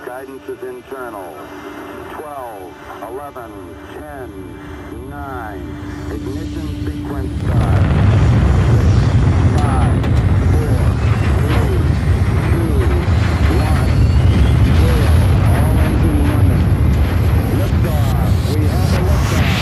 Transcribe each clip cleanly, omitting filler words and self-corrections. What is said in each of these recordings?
Guidance is internal. 12, 11, 10, 9. Ignition sequence start. 5, 4, 3, 2, 1, 0. All engine running. Liftoff. We have a liftoff.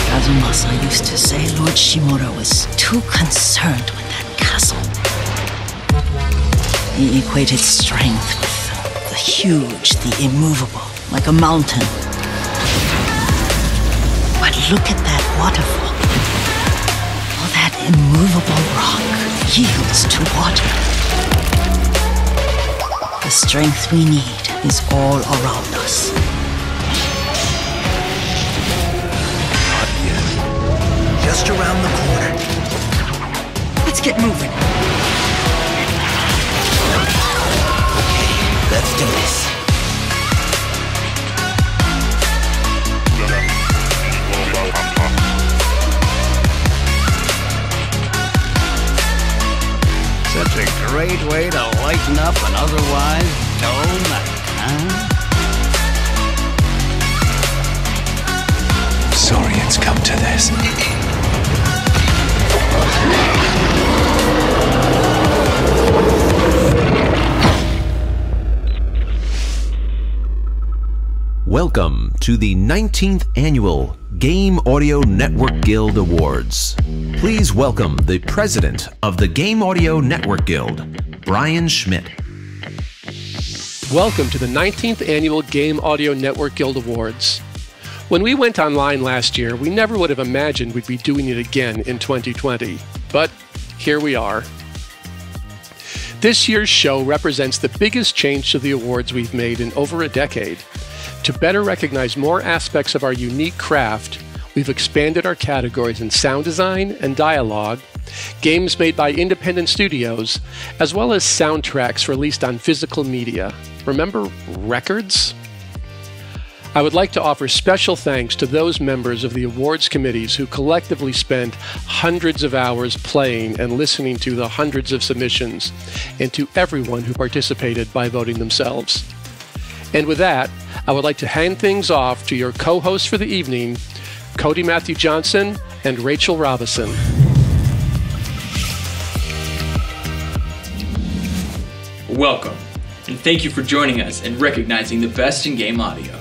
Kazumasa used to say Lord Shimura was too concerned with that castle. He equated strength with the huge, the immovable, like a mountain. But look at that waterfall. All that immovable rock yields to water. The strength we need is all around us. Just around the corner. Let's get moving. Okay, let's do this. Such a great way to lighten up an otherwise dull night, huh? Sorry it's come to this. Welcome to the 19th Annual Game Audio Network Guild Awards. Please welcome the President of the Game Audio Network Guild, Brian Schmidt. Welcome to the 19th Annual Game Audio Network Guild Awards. When we went online last year, we never would have imagined we'd be doing it again in 2020. But here we are. This year's show represents the biggest change to the awards we've made in over a decade. To better recognize more aspects of our unique craft, we've expanded our categories in sound design and dialogue, games made by independent studios, as well as soundtracks released on physical media. Remember records? I would like to offer special thanks to those members of the awards committees who collectively spent hundreds of hours playing and listening to the hundreds of submissions, and to everyone who participated by voting themselves. And with that, I would like to hand things off to your co-hosts for the evening, Cody Matthew Johnson and Rachel Robison. Welcome, and thank you for joining us and recognizing the best in game audio.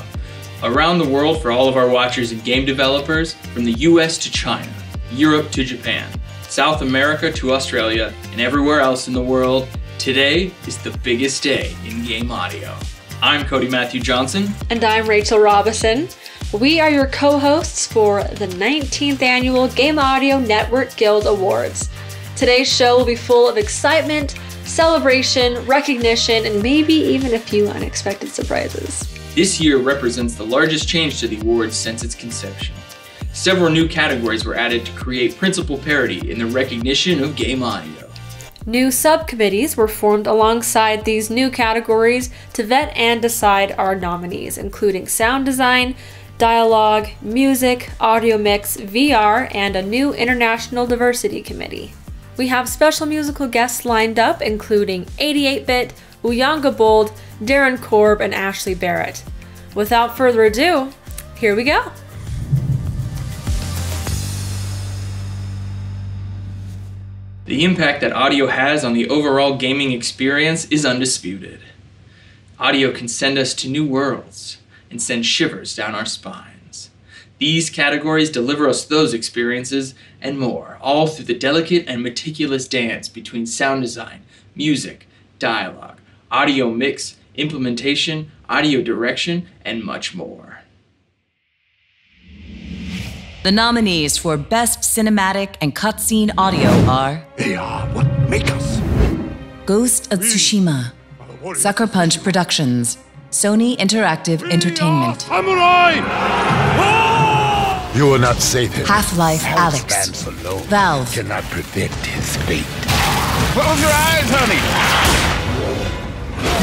Around the world for all of our watchers and game developers, from the US to China, Europe to Japan, South America to Australia, and everywhere else in the world, today is the biggest day in game audio. I'm Cody Matthew Johnson. And I'm Rachel Robison. We are your co-hosts for the 19th Annual Game Audio Network Guild Awards. Today's show will be full of excitement, celebration, recognition, and maybe even a few unexpected surprises. This year represents the largest change to the awards since its conception. Several new categories were added to create principal parity in the recognition of game audio. New subcommittees were formed alongside these new categories to vet and decide our nominees, including sound design, dialogue, music, audio mix, VR, and a new international diversity committee. We have special musical guests lined up, including 88-Bit, Uyanga Bold, Darren Korb, and Ashley Barrett. Without further ado, here we go. The impact that audio has on the overall gaming experience is undisputed. Audio can send us to new worlds and send shivers down our spines. These categories deliver us those experiences and more, all through the delicate and meticulous dance between sound design, music, dialogue, audio mix, implementation, audio direction, and much more. The nominees for Best Cinematic and Cutscene Audio are... They are what make us. Ghost of Tsushima, Sucker Punch Productions, Sony Interactive Entertainment, You will not save him. Half-Life House Alyx, stands alone. Valve, Cannot prevent his fate. Close your eyes, honey.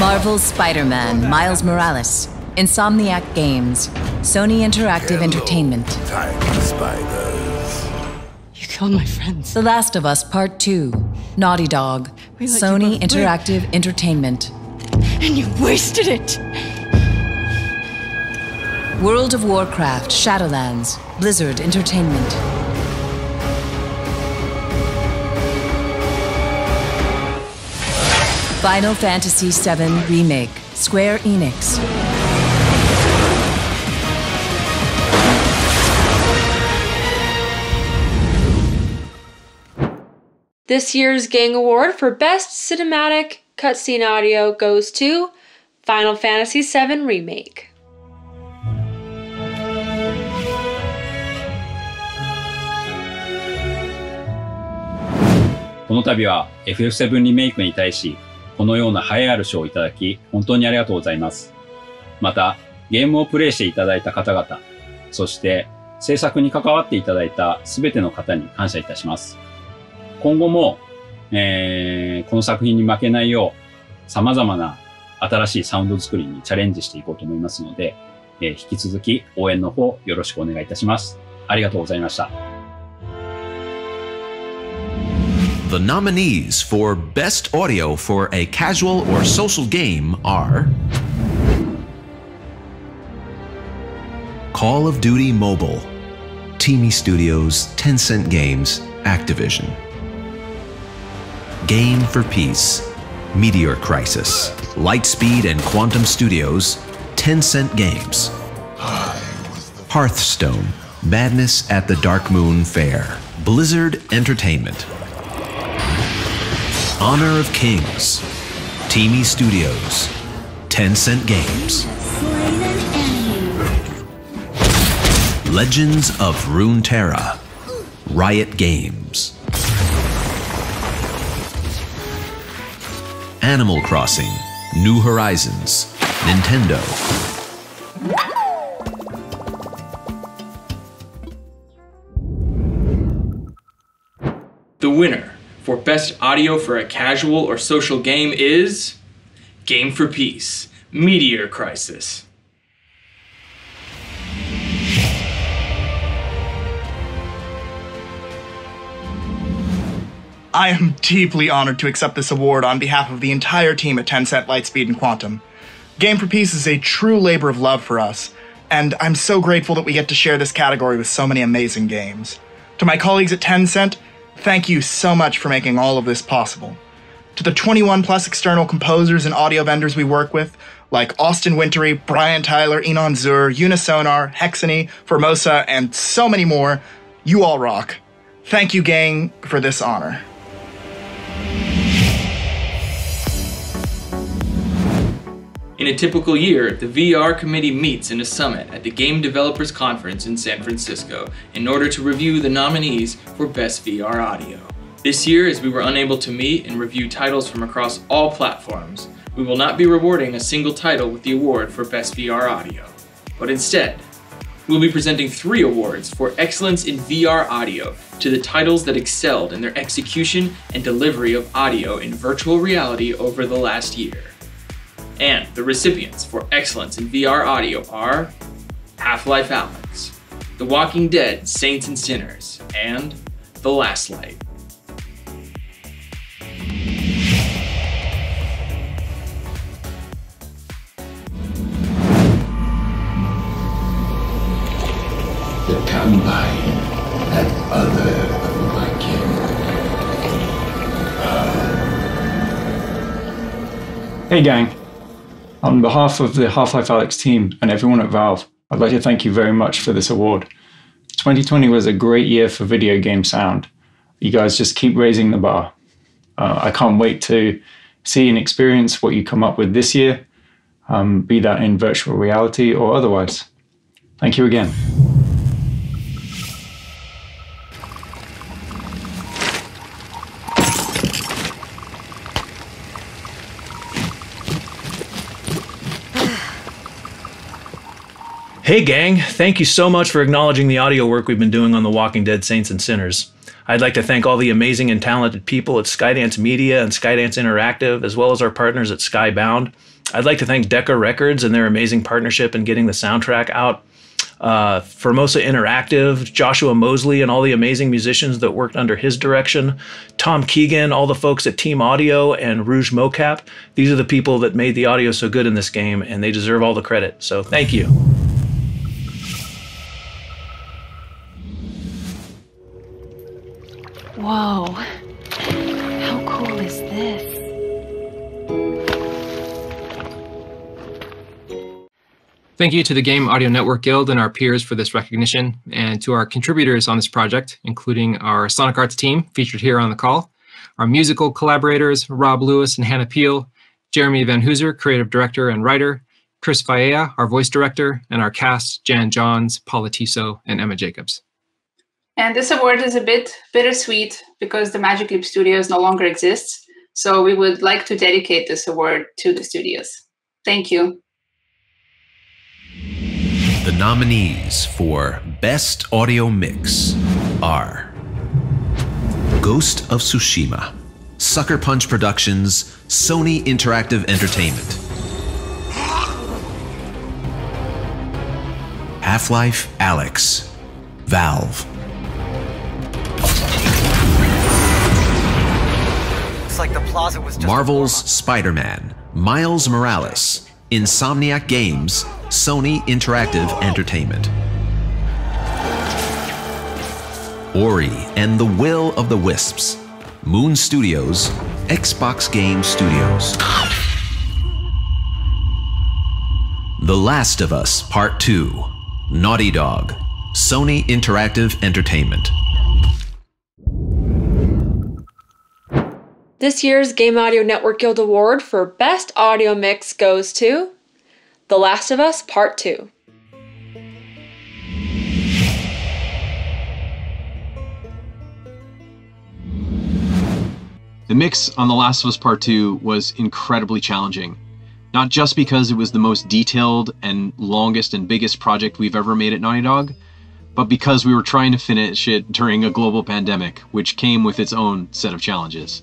Marvel's Spider-Man, Miles Morales, Insomniac Games, Sony Interactive Entertainment. Tiny spiders. You killed my friends. The Last of Us Part 2, Naughty Dog, Sony Interactive Entertainment. And you wasted it. World of Warcraft, Shadowlands, Blizzard Entertainment. Final Fantasy VII Remake, Square Enix. This year's G.A.N.G Award for Best Cinematic Cutscene Audio goes to Final Fantasy VII Remake. この度は FF7 リメイクに対し、このような栄えある賞をいただき、本当にありがとうございます。また、ゲームをプレイしていただいた方々、そして制作に関わっていただいたすべての方に感謝いたします。今後も、この作品に負けないよう、様々な新しいサウンド作りにチャレンジしていこうと思いますので、引き続き応援の方よろしくお願いいたします。ありがとうございました。The nominees for Best Audio for a Casual or Social Game are Call of Duty Mobile, Teamy Studios, Tencent Games, Activision. Game for Peace, Meteor Crisis, Lightspeed and Quantum Studios, Tencent Games. Hearthstone, Madness at the Dark Moon Fair, Blizzard Entertainment. Honor of Kings, Teamy Studios, Tencent Games. Legends of Runeterra, Riot Games. Animal Crossing, New Horizons, Nintendo. The winner for Best Audio for a Casual or Social Game is Game for Peace, Meteor Crisis. I am deeply honored to accept this award on behalf of the entire team at Tencent, Lightspeed, and Quantum. Game for Peace is a true labor of love for us, and I'm so grateful that we get to share this category with so many amazing games. To my colleagues at Tencent, thank you so much for making all of this possible. To the 21 plus external composers and audio vendors we work with, like Austin Wintory, Brian Tyler, Enon Zur, Unisonar, Hexany, Formosa, and so many more, you all rock. Thank you, G.A.N.G, for this honor. In a typical year, the VR committee meets in a summit at the Game Developers Conference in San Francisco in order to review the nominees for Best VR Audio. This year, as we were unable to meet and review titles from across all platforms, we will not be rewarding a single title with the award for Best VR Audio. But instead, we'll be presenting 3 awards for excellence in VR audio to the titles that excelled in their execution and delivery of audio in virtual reality over the last year. And the recipients for excellence in VR audio are Half-Life Alyx, The Walking Dead Saints and Sinners, and The Last Light. Come by that other of my kin. Hey gang, on behalf of the Half-Life Alyx team and everyone at Valve, I'd like to thank you very much for this award. 2020 was a great year for video game sound. You guys just keep raising the bar. I can't wait to see and experience what you come up with this year, be that in virtual reality or otherwise. Thank you again. Hey gang, thank you so much for acknowledging the audio work we've been doing on The Walking Dead Saints and Sinners. I'd like to thank all the amazing and talented people at Skydance Media and Skydance Interactive, as well as our partners at Skybound. I'd like to thank Decca Records and their amazing partnership in getting the soundtrack out. Formosa Interactive, Joshua Mosley, and all the amazing musicians that worked under his direction. Tom Keegan, all the folks at Team Audio, and Rouge Mocap. These are the people that made the audio so good in this game, and they deserve all the credit. So thank you. Whoa. How cool is this? Thank you to the Game Audio Network Guild and our peers for this recognition, and to our contributors on this project, including our Sonic Arts team featured here on the call, our musical collaborators, Rob Lewis and Hannah Peel, Jeremy Van Hooser, creative director and writer, Chris Faella, our voice director, and our cast, Jan Johns, Paula Tiso, and Emma Jacobs. And this award is a bit bittersweet because the Magic Leap Studios no longer exists, so we would like to dedicate this award to the studios. Thank you. The nominees for Best Audio Mix are Ghost of Tsushima, Sucker Punch Productions, Sony Interactive Entertainment, Half-Life Alyx, Valve. Looks like the plaza was just Marvel's Spider-Man, Miles Morales, Insomniac Games, Sony Interactive Entertainment. Ori and the Will of the Wisps, Moon Studios, Xbox Game Studios. The Last of Us Part 2, Naughty Dog, Sony Interactive Entertainment. This year's Game Audio Network Guild Award for Best Audio Mix goes to The Last of Us Part 2. The mix on The Last of Us Part 2 was incredibly challenging. Not just because it was the most detailed and longest and biggest project we've ever made at Naughty Dog, but because we were trying to finish it during a global pandemic, which came with its own set of challenges.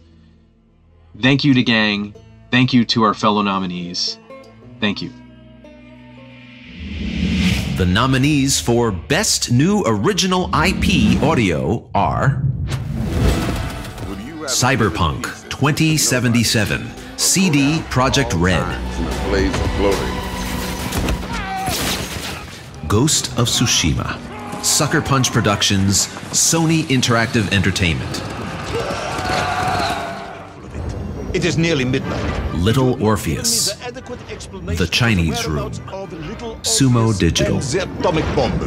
Thank you to G.A.N.G. Thank you to our fellow nominees. Thank you. The nominees for Best New Original IP Audio are Cyberpunk 2077, CD Projekt Red, Ghost of Tsushima, Sucker Punch Productions, Sony Interactive Entertainment. It is nearly midnight. Little Orpheus, The Chinese Room, Sumo Digital. Atomic bomb.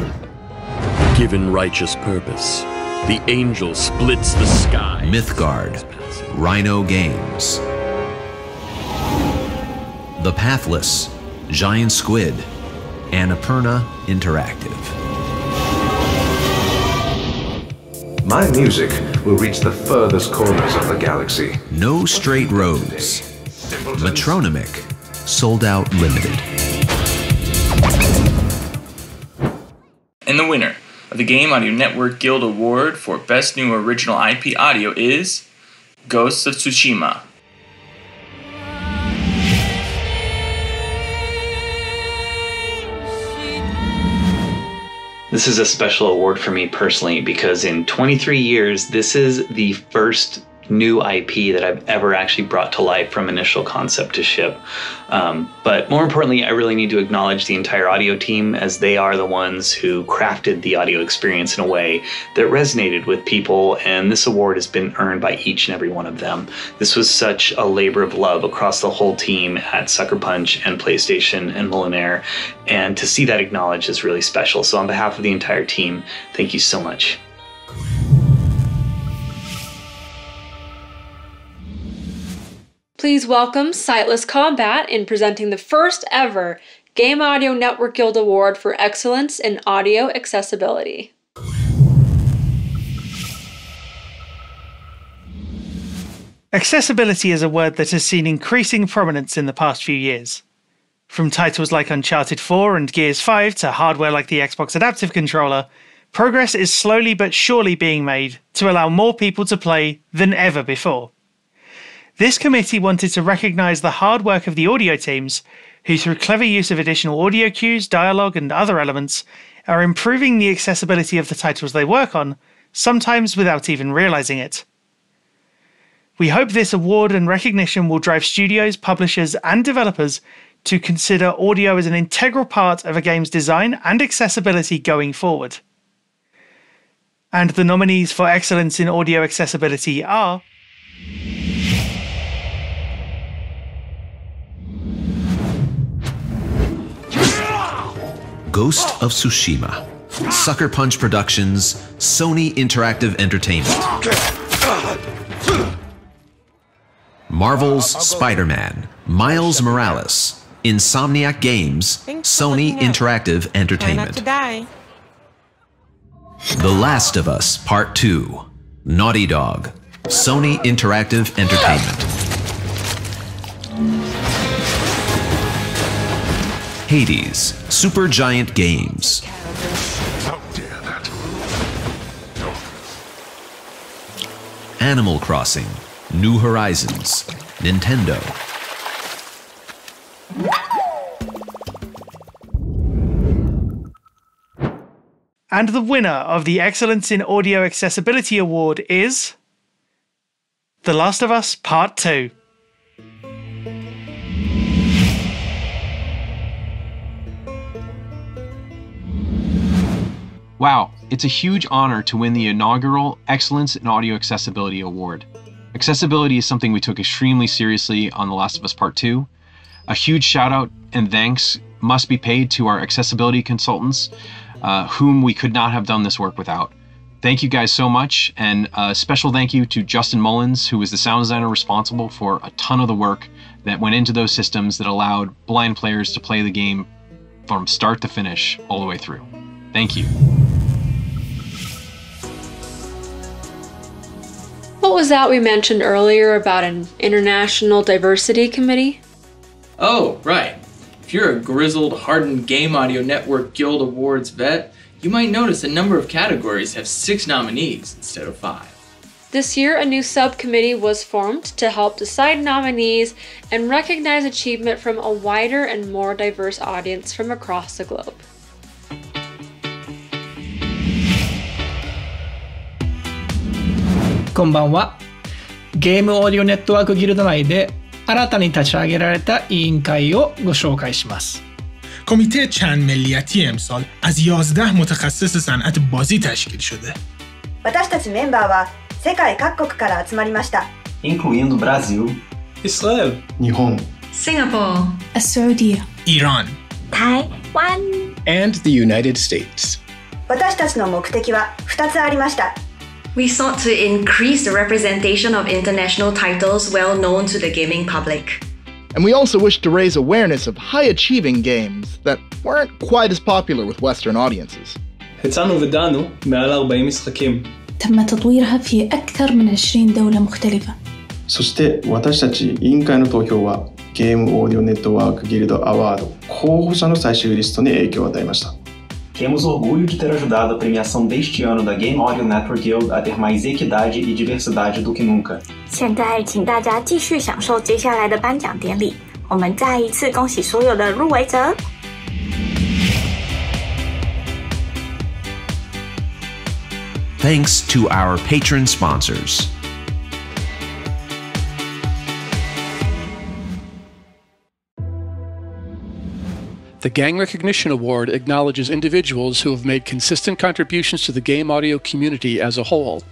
Given righteous purpose, the angel splits the sky. Mythgard, Rhino Games. The Pathless, Giant Squid, Annapurna Interactive. My music will reach the furthest corners of the galaxy. No Straight Roads, Metronomic, Sold Out Limited. And the winner of the Game Audio Network Guild Award for Best New Original IP Audio is Ghost of Tsushima. This is a special award for me personally because in 23 years, this is the first new IP that I've ever actually brought to life from initial concept to ship. But more importantly, I really need to acknowledge the entire audio team as they are the ones who crafted the audio experience in a way that resonated with people, and this award has been earned by each and every one of them. This was such a labor of love across the whole team at Sucker Punch and PlayStation and Molinaire, and to see that acknowledged is really special. So on behalf of the entire team, thank you so much. Please welcome Sightless Combat in presenting the first ever Game Audio Network Guild Award for Excellence in Audio Accessibility. Accessibility is a word that has seen increasing prominence in the past few years. From titles like Uncharted 4 and Gears 5 to hardware like the Xbox Adaptive Controller, progress is slowly but surely being made to allow more people to play than ever before. This committee wanted to recognise the hard work of the audio teams, who through clever use of additional audio cues, dialogue and other elements are improving the accessibility of the titles they work on, sometimes without even realising it. We hope this award and recognition will drive studios, publishers and developers to consider audio as an integral part of a game's design and accessibility going forward. And the nominees for Excellence in Audio Accessibility are Ghost of Tsushima, Sucker Punch Productions, Sony Interactive Entertainment. Marvel's Spider-Man, Miles Morales, Insomniac Games, Sony Interactive Entertainment. The Last of Us Part 2, Naughty Dog, Sony Interactive Entertainment. Hades, Supergiant Games. How dare that? Animal Crossing, New Horizons, Nintendo. And the winner of the Excellence in Audio Accessibility Award is The Last of Us Part 2. Wow, it's a huge honor to win the inaugural Excellence in Audio Accessibility Award. Accessibility is something we took extremely seriously on The Last of Us Part 2. A huge shout out and thanks must be paid to our accessibility consultants, whom we could not have done this work without. Thank you guys so much, and a special thank you to Justin Mullins, who was the sound designer responsible for a ton of the work that went into those systems that allowed blind players to play the game from start to finish all the way through. Thank you. What was that we mentioned earlier about an international diversity committee? Oh, right. If you're a grizzled, hardened Game Audio Network Guild Awards vet, you might notice a number of categories have 6 nominees instead of 5. This year, a new subcommittee was formed to help decide nominees and recognize achievement from a wider and more diverse audience from across the globe. こんばんは。ゲームオーディオネットワークギルド内で新たに立ち上げられた委員会をご紹介します。کمیته چند ملیتی امسال از 11 متخصص صنعت بازی تشکیل شده. 私たちメンバーは世界各国から集まりました。incluindo Brasil, Israel, 日本, Singapore, Saudi, Iran, Taiwan, and the United States. 私たちの目的は2つありました。We sought to increase the representation of international titles well known to the gaming public. And we also wished to raise awareness of high-achieving games that weren't quite as popular with Western audiences. הצענו ודנו מעל 40 משחקים. تم تطويرها في أكثر من 20 دولة مختلفة. そして私たち委員会の投票はゲームオーディオネットワークギルドアワード候補者の最終リストに影響を与えました。Temos orgulho de ter ajudado a premiação deste ano da Game Audio Network Guild a ter mais equidade e diversidade do que nunca. 现在请大家继续享受接下来的颁奖典礼。我们再一次恭喜所有的入围者。Thanks to our patron sponsors. The G.A.N.G Recognition Award acknowledges individuals who have made consistent contributions to the game audio community as a whole.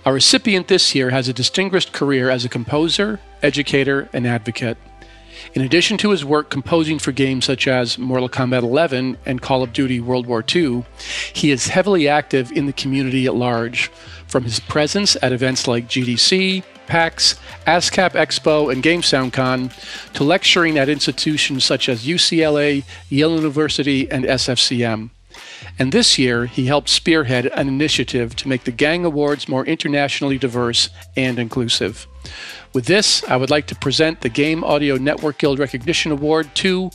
Our recipient this year has a distinguished career as a composer, educator, and advocate. In addition to his work composing for games such as Mortal Kombat 11 and Call of Duty World War II, he is heavily active in the community at large, from his presence at events like GDC, PAX, ASCAP Expo, and GameSoundCon, to lecturing at institutions such as UCLA, Yale University, and SFCM. And this year, he helped spearhead an initiative to make the G.A.N.G Awards more internationally diverse and inclusive. With this, I would like to present the Game Audio Network Guild Recognition Award to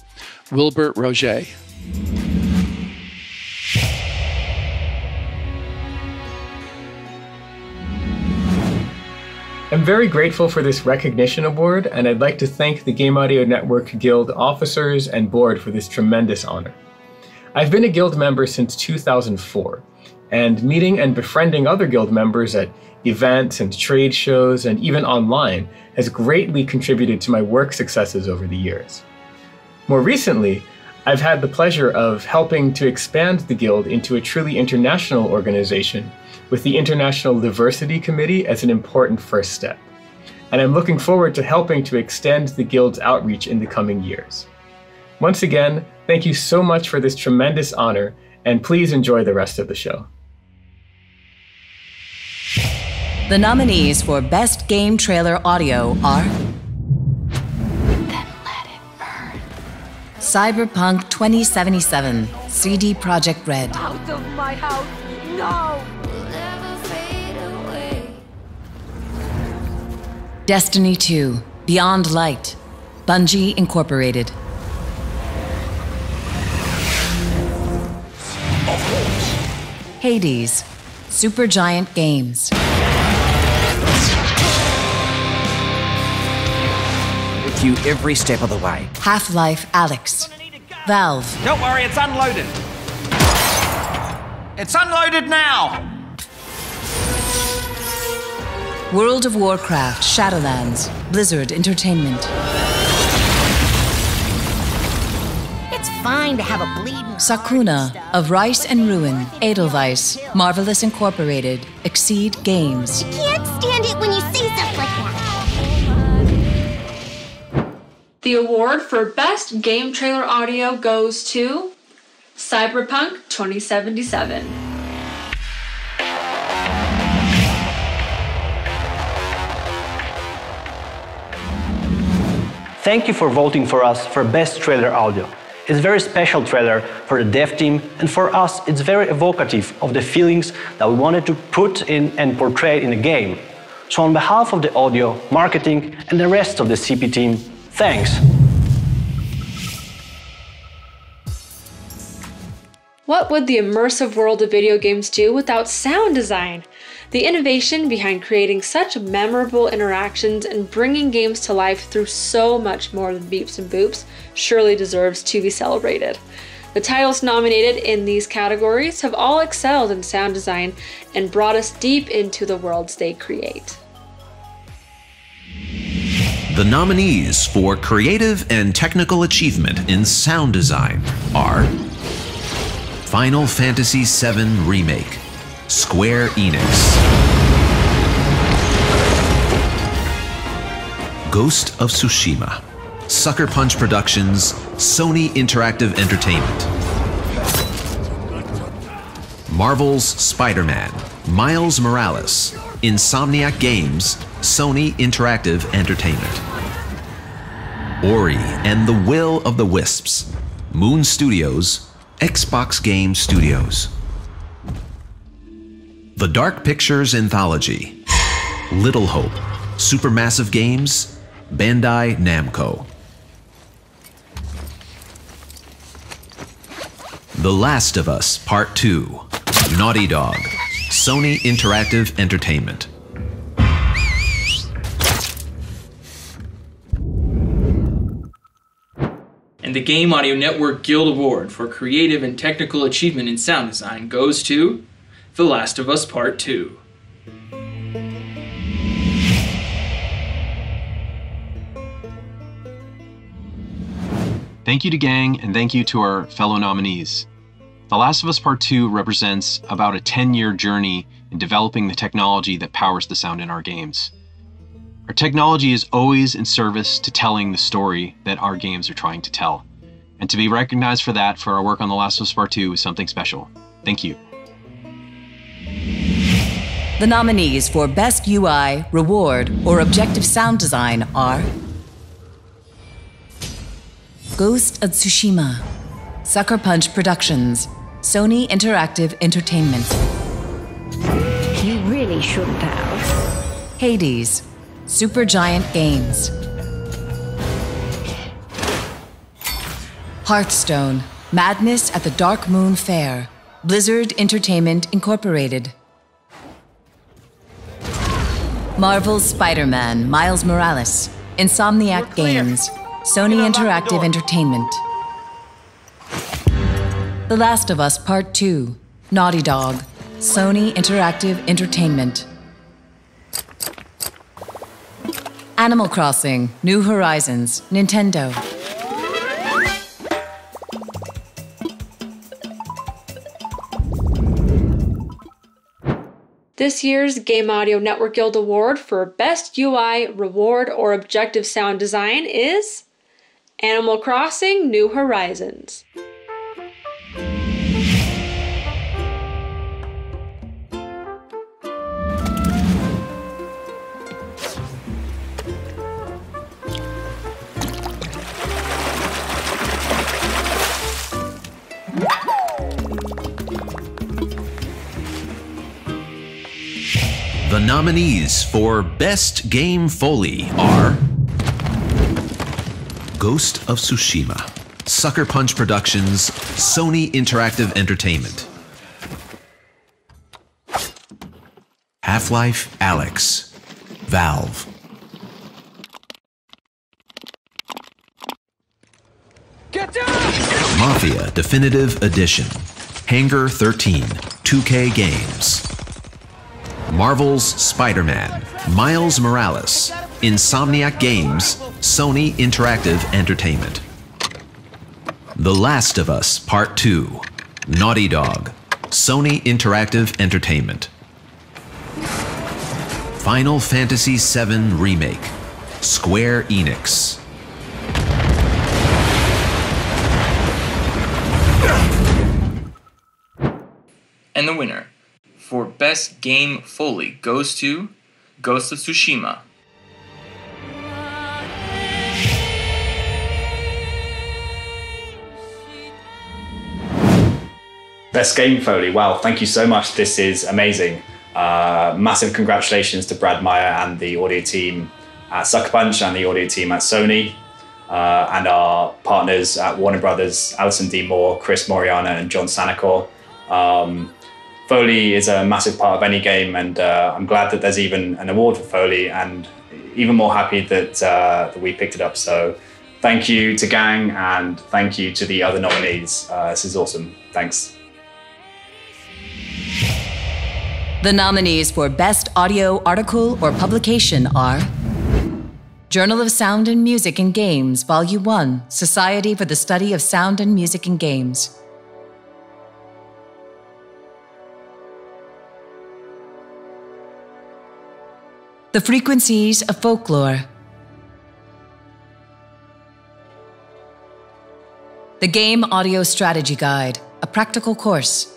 Wilbert Roger. I'm very grateful for this recognition award, and I'd like to thank the Game Audio Network Guild officers and board for this tremendous honor. I've been a Guild member since 2004, and meeting and befriending other Guild members at events and trade shows and even online has greatly contributed to my work successes over the years. More recently, I've had the pleasure of helping to expand the Guild into a truly international organization with the International Diversity Committee as an important first step. And I'm looking forward to helping to extend the Guild's outreach in the coming years. Once again, thank you so much for this tremendous honor, and please enjoy the rest of the show. The nominees for Best Game Trailer Audio are Cyberpunk 2077, CD Projekt Red. Out of my house, no! Destiny 2, Beyond Light, Bungie Incorporated. Hades, Supergiant Games. With you every step of the way. Half-Life Alyx. Valve. Don't worry, it's unloaded. It's unloaded now! World of Warcraft, Shadowlands, Blizzard Entertainment. It's fine to have a bleeding Sakuna, Of Rice and Ruin, Edelweiss, Marvelous Incorporated, Exceed Games. Can't stand it when you say stuff like that. The award for Best Game Trailer Audio goes to Cyberpunk 2077. Thank you for voting for us for Best Trailer Audio. It's a very special trailer for the dev team, and for us it's very evocative of the feelings that we wanted to put in and portray in the game. So on behalf of the audio, marketing, and the rest of the CP team, thanks. What would the immersive world of video games do without sound design? The innovation behind creating such memorable interactions and bringing games to life through so much more than beeps and boops surely deserves to be celebrated. The titles nominated in these categories have all excelled in sound design and brought us deep into the worlds they create. The nominees for Creative and Technical Achievement in Sound Design are Final Fantasy VII Remake, Square Enix. Ghost of Tsushima, Sucker Punch Productions, Sony Interactive Entertainment. Marvel's Spider-Man, Miles Morales, Insomniac Games, Sony Interactive Entertainment. Ori and the Will of the Wisps, Moon Studios, Xbox Game Studios. The Dark Pictures Anthology, Little Hope, Supermassive Games, Bandai Namco. The Last of Us Part 2, Naughty Dog, Sony Interactive Entertainment. And the Game Audio Network Guild Award for Creative and Technical Achievement in Sound Design goes to The Last of Us Part 2. Thank you to Gang, and thank you to our fellow nominees. The Last of Us Part 2 represents about a 10-year journey in developing the technology that powers the sound in our games. Our technology is always in service to telling the story that our games are trying to tell. And to be recognized for that for our work on The Last of Us Part 2 is something special. Thank you. The nominees for Best UI, Reward, or Objective Sound Design are Ghost of Tsushima, Sucker Punch Productions, Sony Interactive Entertainment. You really shouldn't have. Hades, Supergiant Games. Hearthstone, Madness at the Dark Moon Fair, Blizzard Entertainment Incorporated. Marvel's Spider-Man, Miles Morales, Insomniac Games, Sony Interactive Entertainment. The Last of Us Part 2, Naughty Dog, Sony Interactive Entertainment. Animal Crossing, New Horizons, Nintendo. This year's Game Audio Network Guild Award for Best UI, Reward, or Objective Sound Design is Animal Crossing New Horizons. The nominees for Best Game Foley are Ghost of Tsushima, Sucker Punch Productions, Sony Interactive Entertainment. Half-Life Alyx, Valve. Mafia Definitive Edition, Hangar 13, 2K Games. Marvel's Spider-Man, Miles Morales, Insomniac Games, Sony Interactive Entertainment. The Last of Us Part 2, Naughty Dog, Sony Interactive Entertainment. Final Fantasy VII Remake, Square Enix. And the winner for Best Game Foley goes to Ghost of Tsushima. Best Game Foley, wow, thank you so much. This is amazing. Massive congratulations to Brad Meyer and the audio team at Sucker Punch and the audio team at Sony, and our partners at Warner Brothers, Alison D. Moore, Chris Moriana, and John Sanacor. Foley is a massive part of any game, and I'm glad that there's even an award for Foley, and even more happy that we picked it up. So thank you to Gang, and thank you to the other nominees. This is awesome. Thanks. The nominees for Best Audio Article or Publication are Journal of Sound and Music in Games, Volume 1, Society for the Study of Sound and Music in Games. The Frequencies of Folklore. The Game Audio Strategy Guide, a practical course.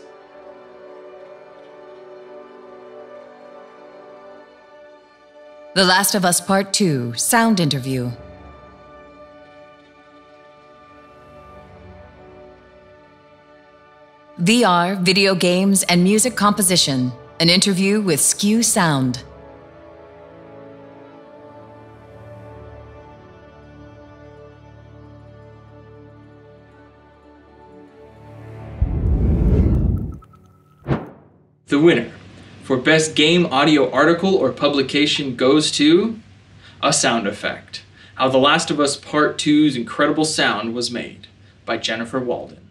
The Last of Us Part 2, Sound Interview. VR, Video Games, and Music Composition, an interview with Skew Sound. The winner for Best Game Audio Article or Publication goes to A Sound Effect, How The Last of Us Part 2's Incredible Sound Was Made by Jennifer Walden.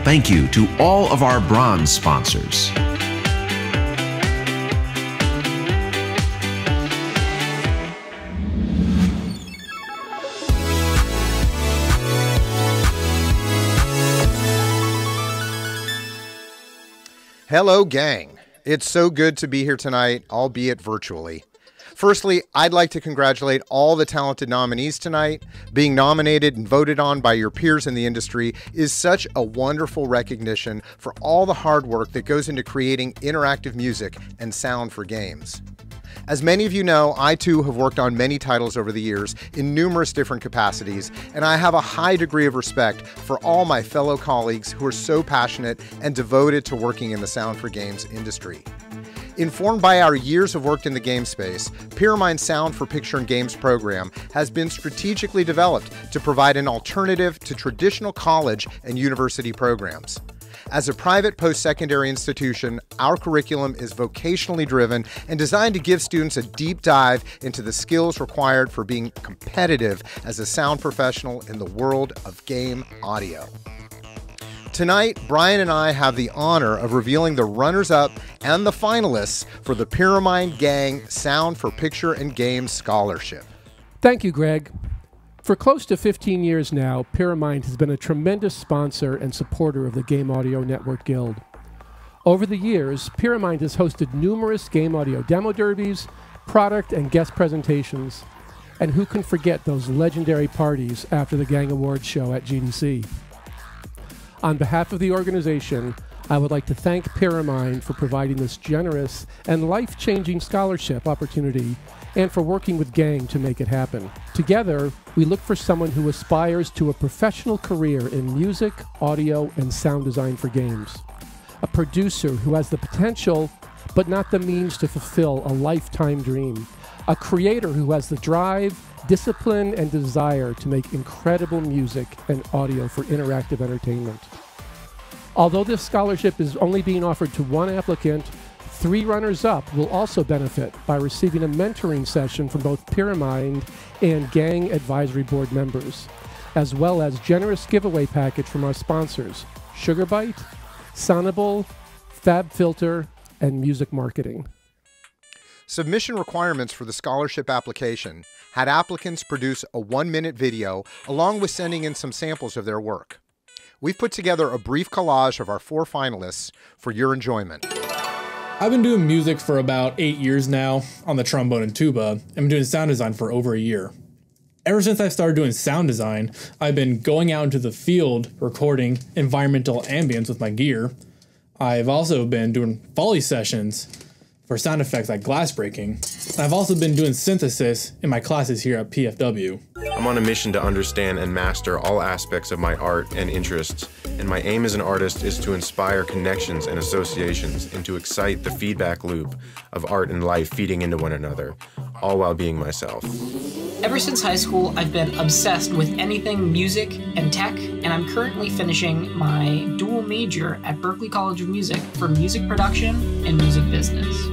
Thank you to all of our bronze sponsors. Hello, gang. It's so good to be here tonight, albeit virtually. Firstly, I'd like to congratulate all the talented nominees tonight. Being nominated and voted on by your peers in the industry is such a wonderful recognition for all the hard work that goes into creating interactive music and sound for games. As many of you know, I too have worked on many titles over the years in numerous different capacities, and I have a high degree of respect for all my fellow colleagues who are so passionate and devoted to working in the sound for games industry. Informed by our years of work in the game space, Pyramine's Sound for Picture and Games program has been strategically developed to provide an alternative to traditional college and university programs. As a private post-secondary institution, our curriculum is vocationally driven and designed to give students a deep dive into the skills required for being competitive as a sound professional in the world of game audio. Tonight, Brian and I have the honor of revealing the runners-up and the finalists for the Pyramine Gang Sound for Picture and Games Scholarship. Thank you, Greg. For close to 15 years now, Pyramine has been a tremendous sponsor and supporter of the Game Audio Network Guild. Over the years, Pyramine has hosted numerous game audio demo derbies, product and guest presentations, and who can forget those legendary parties after the Gang Awards show at GDC. On behalf of the organization, I would like to thank Pyramine for providing this generous and life-changing scholarship opportunity and for working with Gang to make it happen. Together, we look for someone who aspires to a professional career in music, audio, and sound design for games. A producer who has the potential, but not the means to fulfill a lifetime dream. A creator who has the drive, discipline, and desire to make incredible music and audio for interactive entertainment. Although this scholarship is only being offered to one applicant, 3 runners-up will also benefit by receiving a mentoring session from both Pyramine and Gang Advisory Board members, as well as generous giveaway package from our sponsors, Sugarbyte, Sonable, FabFilter, and Music Marketing. Submission requirements for the scholarship application had applicants produce a 1-minute video along with sending in some samples of their work. We've put together a brief collage of our 4 finalists for your enjoyment. I've been doing music for about 8 years now on the trombone and tuba, and been doing sound design for over a year. Ever since I started doing sound design, I've been going out into the field recording environmental ambience with my gear. I've also been doing Foley sessions for sound effects like glass breaking. I've also been doing synthesis in my classes here at PFW. I'm on a mission to understand and master all aspects of my art and interests, and my aim as an artist is to inspire connections and associations and to excite the feedback loop of art and life feeding into one another, all while being myself. Ever since high school, I've been obsessed with anything music and tech, and I'm currently finishing my dual major at Berklee College of Music for music production and music business.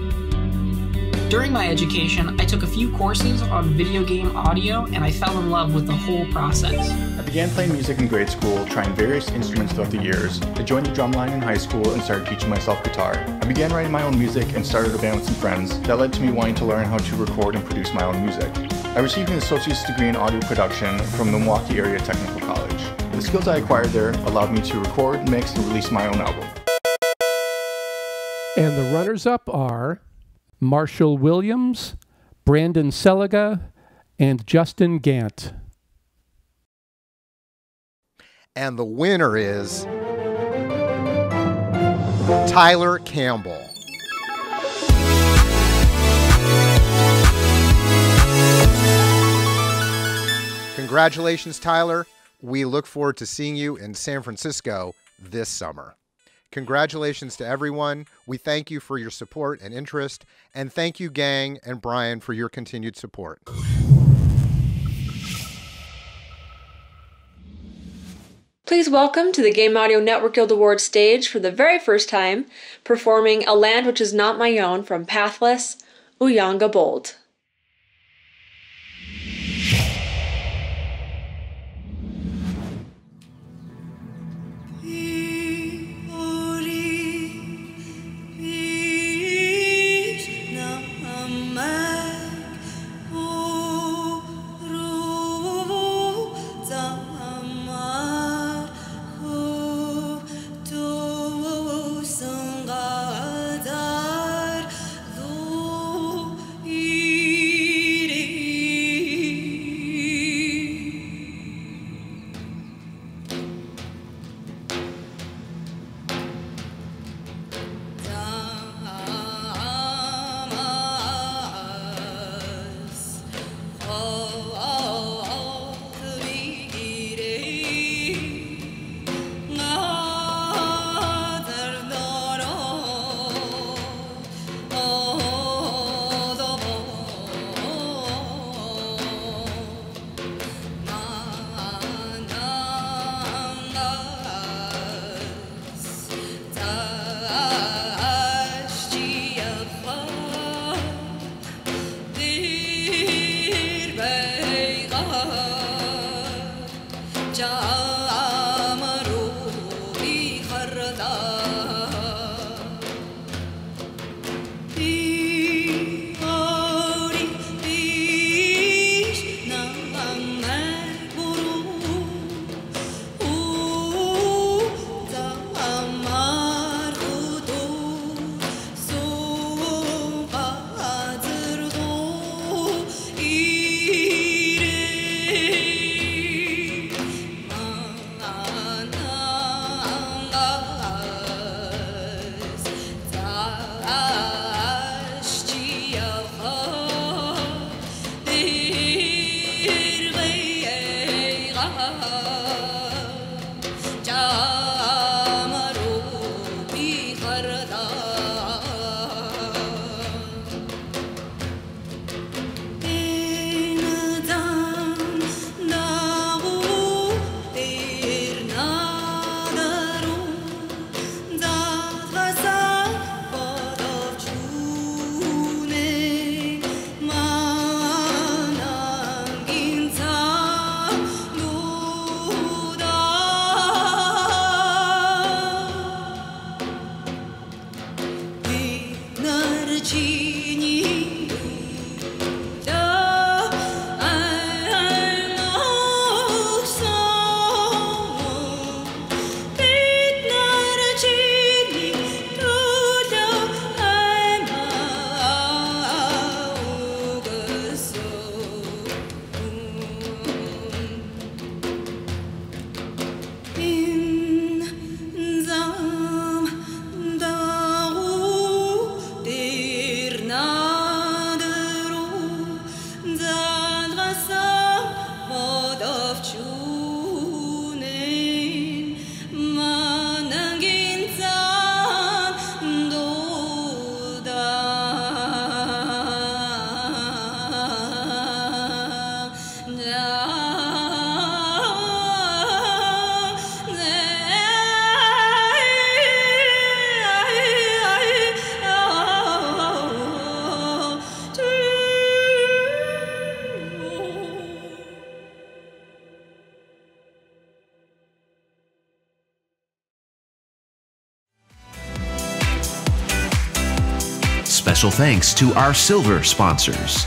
During my education, I took a few courses on video game audio, and I fell in love with the whole process. I began playing music in grade school, trying various instruments throughout the years. I joined the drum line in high school and started teaching myself guitar. I began writing my own music and started a band with some friends. That led to me wanting to learn how to record and produce my own music. I received an associate's degree in audio production from the Milwaukee Area Technical College. The skills I acquired there allowed me to record, mix, and release my own album. And the runners-up are Marshall Williams, Brandon Seliga, and Justin Gant. And the winner is Tyler Campbell. Congratulations, Tyler. We look forward to seeing you in San Francisco this summer. Congratulations to everyone. We thank you for your support and interest, and thank you, Gang and Brian, for your continued support. Please welcome to the Game Audio Network Guild Awards stage for the very first time, performing A Land Which Is Not My Own from Pathless, Uyanga Bold. Sangadar, Special thanks to our silver sponsors.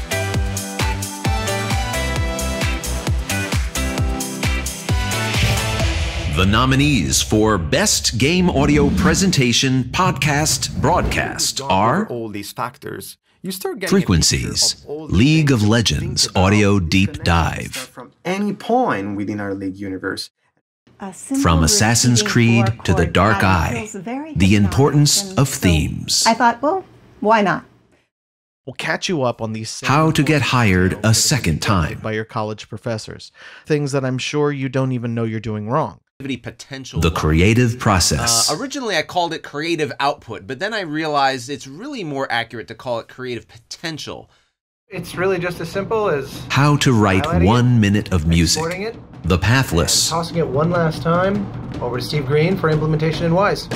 The nominees for Best Game Audio Presentation Podcast Broadcast are all these factors. You start getting Frequencies, League of Legends Audio Deep Dive. From any point within our League universe. From Assassin's Creed to The Dark Eye, the importance of themes. I thought, well, why not? We'll catch you up on these How to get hired a second time. By your college professors. Things that I'm sure you don't even know you're doing wrong. Potential. The creative process. Originally, I called it creative output, but then I realized it's really more accurate to call it creative potential. It's really just as simple as How to write 1 minute of music. it, The Pathless. tossing it one last time over to Steve Green for implementation in Wise.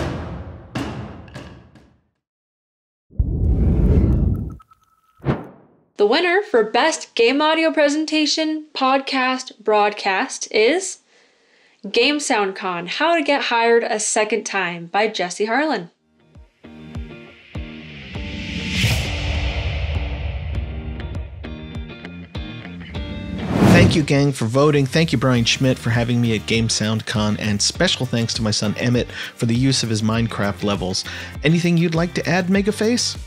The winner for Best Game Audio Presentation Podcast Broadcast is Game Sound Con: How to Get Hired a Second Time by Jesse Harlan. Thank you, gang, for voting. Thank you, Brian Schmidt, for having me at Game Sound Con, and special thanks to my son Emmett for the use of his Minecraft levels. Anything you'd like to add, Megaface?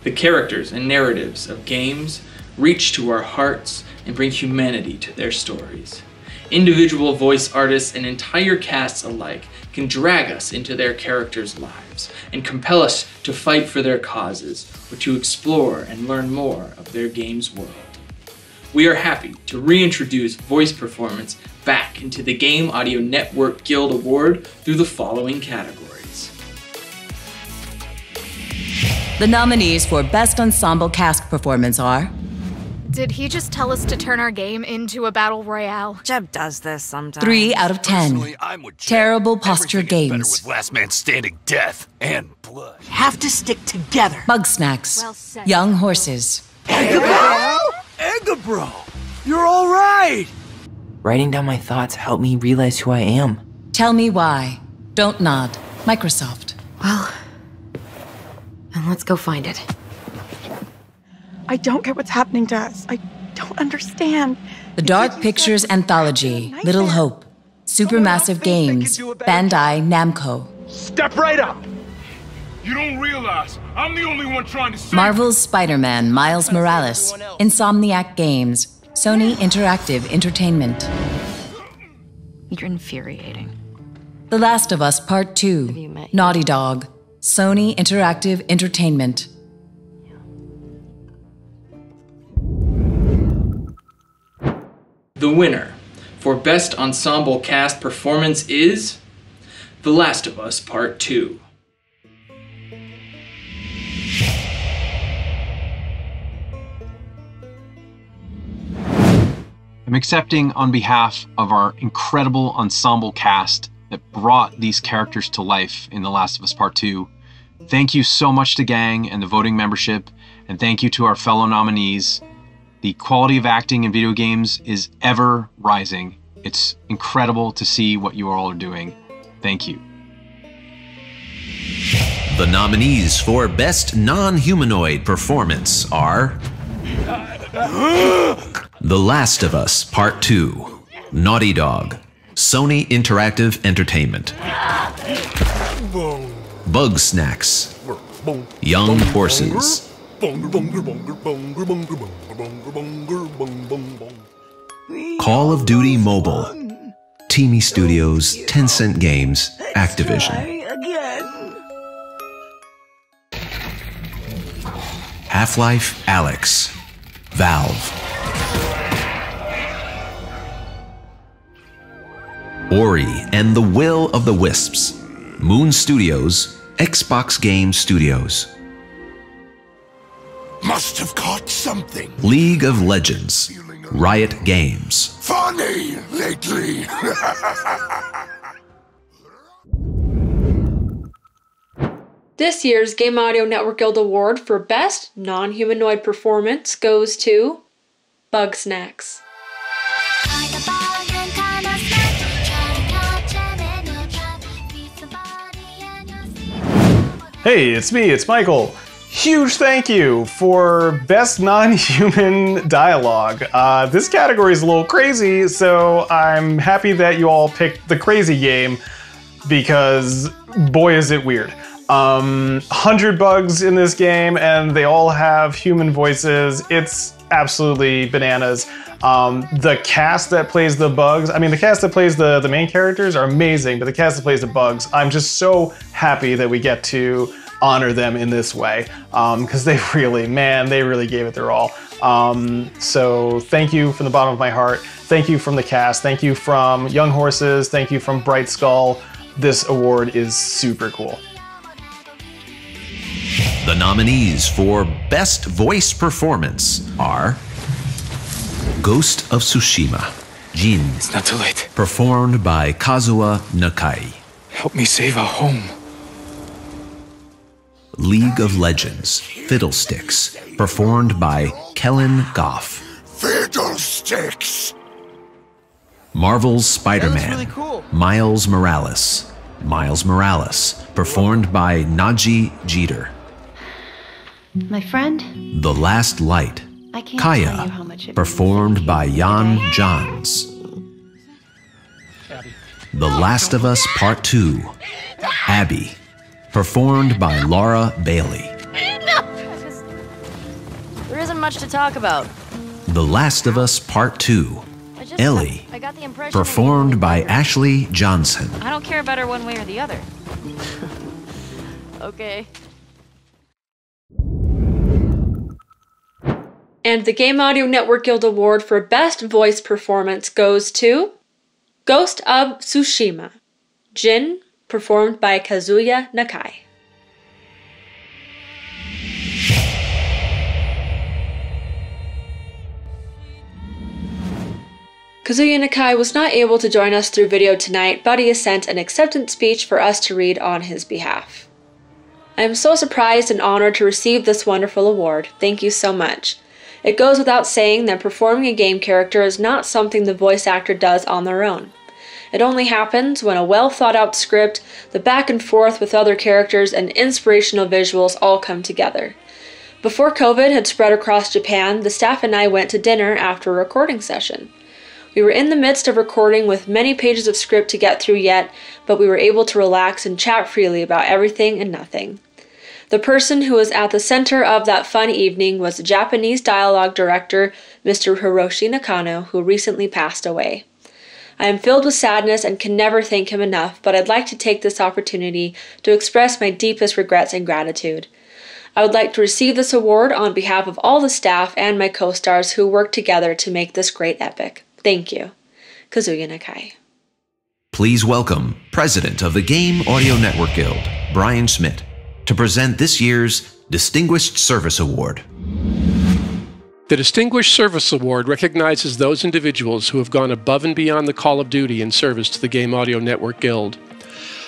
The characters and narratives of games reach to our hearts and bring humanity to their stories. Individual voice artists and entire casts alike can drag us into their characters' lives and compel us to fight for their causes or to explore and learn more of their game's world. We are happy to reintroduce voice performance back into the Game Audio Network Guild Award through the following categories. The nominees for Best Ensemble Cast Performance are... Did he just tell us to turn our game into a battle royale? Jeb does this sometimes. 3 out of 10. Terrible Posture Games. Last man standing death and blood. Have to stick together. Bug Snacks. Young Horses. Ega bro, you're all right. Writing down my thoughts helped me realize who I am. Tell Me Why. Don't Nod. Microsoft. Well, and let's go find it. I don't get what's happening to us. I don't understand. The Dark Pictures Anthology. Little Hope. Supermassive Games. Bandai Namco. Step right up. You don't realize I'm the only one trying to save Marvel's Spider-Man Miles Morales. Insomniac Games. Sony Interactive Entertainment. You're infuriating. The Last of Us Part 2. Naughty Dog. Sony Interactive Entertainment. The winner for Best Ensemble Cast Performance is The Last of Us Part 2. I'm accepting on behalf of our incredible ensemble cast that brought these characters to life in The Last of Us Part 2. Thank you so much to Gang and the voting membership, and thank you to our fellow nominees. The quality of acting in video games is ever rising. It's incredible to see what you all are doing. Thank you. The nominees for Best Non-Humanoid Performance are The Last of Us Part 2, Naughty Dog, Sony Interactive Entertainment, Bug Snacks, Young Horses, Call of Duty Mobile, Teamy Studios, Tencent Games, Activision, Half-Life Alyx, Valve, Ori and the Will of the Wisps, Moon Studios, Xbox Game Studios, Must have caught something. League of Legends, Riot Games, Funny lately. This year's Game Audio Network Guild Award for Best Non-Humanoid Performance goes to Bug Snacks. Hey, it's me, it's Michael. Huge thank you for Best Non-Human Dialogue. This category is a little crazy, so I'm happy that you all picked the crazy game because boy is it weird. 100 bugs in this game and they all have human voices. It's absolutely bananas. The cast that plays the bugs, I mean the cast that plays the main characters are amazing, but the cast that plays the bugs, I'm just so happy that we get to honor them in this way, because they really gave it their all. So thank you from the bottom of my heart. Thank you from the cast. Thank you from Young Horses. Thank you from Bright Skull. This award is super cool. The nominees for Best Voice Performance are Ghost of Tsushima, Jin. It's not too late. Performed by Kazuya Nakai. Help me save our home. League of Legends, Fiddlesticks. Performed by Kellen Goff. Fiddlesticks. Marvel's Spider-Man, really cool. Miles Morales. Miles Morales. Performed by Naji Jeter. My friend? The Last Light, I can't tell you how Kaya, much it performed by Jan Johns. The Last of Us Part 2, Abby, performed by Laura Bailey. There isn't much to talk about. The Last of Us Part 2, Ellie, I got the impression performed by Ashley Johnson. I don't care about her one way or the other. Okay. And the Game Audio Network Guild Award for Best Voice Performance goes to Ghost of Tsushima, Jin, performed by Kazuya Nakai. Kazuya Nakai was not able to join us through video tonight, but he has sent an acceptance speech for us to read on his behalf. I am so surprised and honored to receive this wonderful award. Thank you so much. It goes without saying that performing a game character is not something the voice actor does on their own. It only happens when a well-thought-out script, the back and forth with other characters, and inspirational visuals all come together. Before COVID had spread across Japan, the staff and I went to dinner after a recording session. We were in the midst of recording with many pages of script to get through yet, but we were able to relax and chat freely about everything and nothing. The person who was at the center of that fun evening was Japanese dialogue director Mr. Hiroshi Nakano, who recently passed away. I am filled with sadness and can never thank him enough, but I'd like to take this opportunity to express my deepest regrets and gratitude. I would like to receive this award on behalf of all the staff and my co-stars who worked together to make this great epic. Thank you. Kazuya Nakai. Please welcome President of the Game Audio Network Guild, Brian Schmidt, to present this year's Distinguished Service Award. The Distinguished Service Award recognizes those individuals who have gone above and beyond the call of duty in service to the Game Audio Network Guild.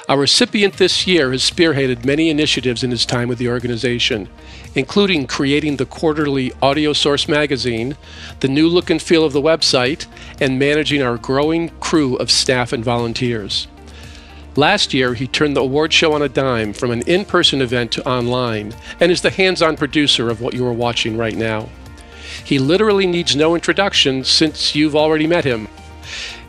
Our recipient this year has spearheaded many initiatives in his time with the organization, including creating the quarterly Audio Source magazine, the new look and feel of the website, and managing our growing crew of staff and volunteers. Last year, he turned the award show on a dime from an in-person event to online, and is the hands-on producer of what you are watching right now. He literally needs no introduction since you've already met him.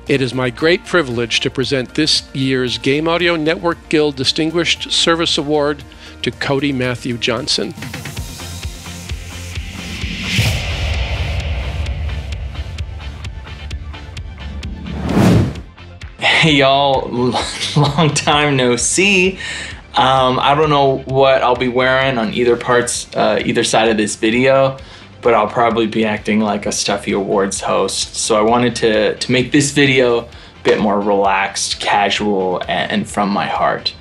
It is my great privilege to present this year's Game Audio Network Guild Distinguished Service Award to Cody Matthew Johnson. Hey y'all, long time no see. I don't know what I'll be wearing on either side of this video, but I'll probably be acting like a stuffy awards host. So I wanted to make this video a bit more relaxed, casual, and from my heart.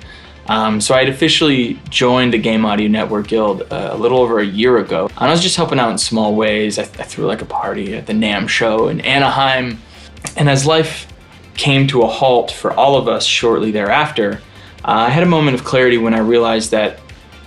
So I had officially joined the Game Audio Network Guild a little over a year ago. And I was just helping out in small ways. I threw like a party at the NAMM show in Anaheim. And as life came to a halt for all of us shortly thereafter, I had a moment of clarity when I realized that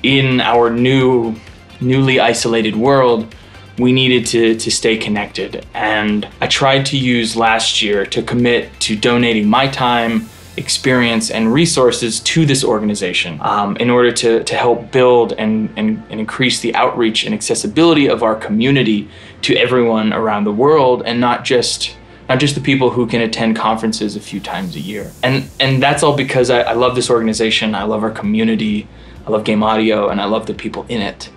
in our newly isolated world, we needed to stay connected. And I tried to use last year to commit to donating my time, experience, and resources to this organization in order to help build and increase the outreach and accessibility of our community to everyone around the world, and not just the people who can attend conferences a few times a year. And that's all because I love this organization, I love our community, I love Game Audio, and I love the people in it.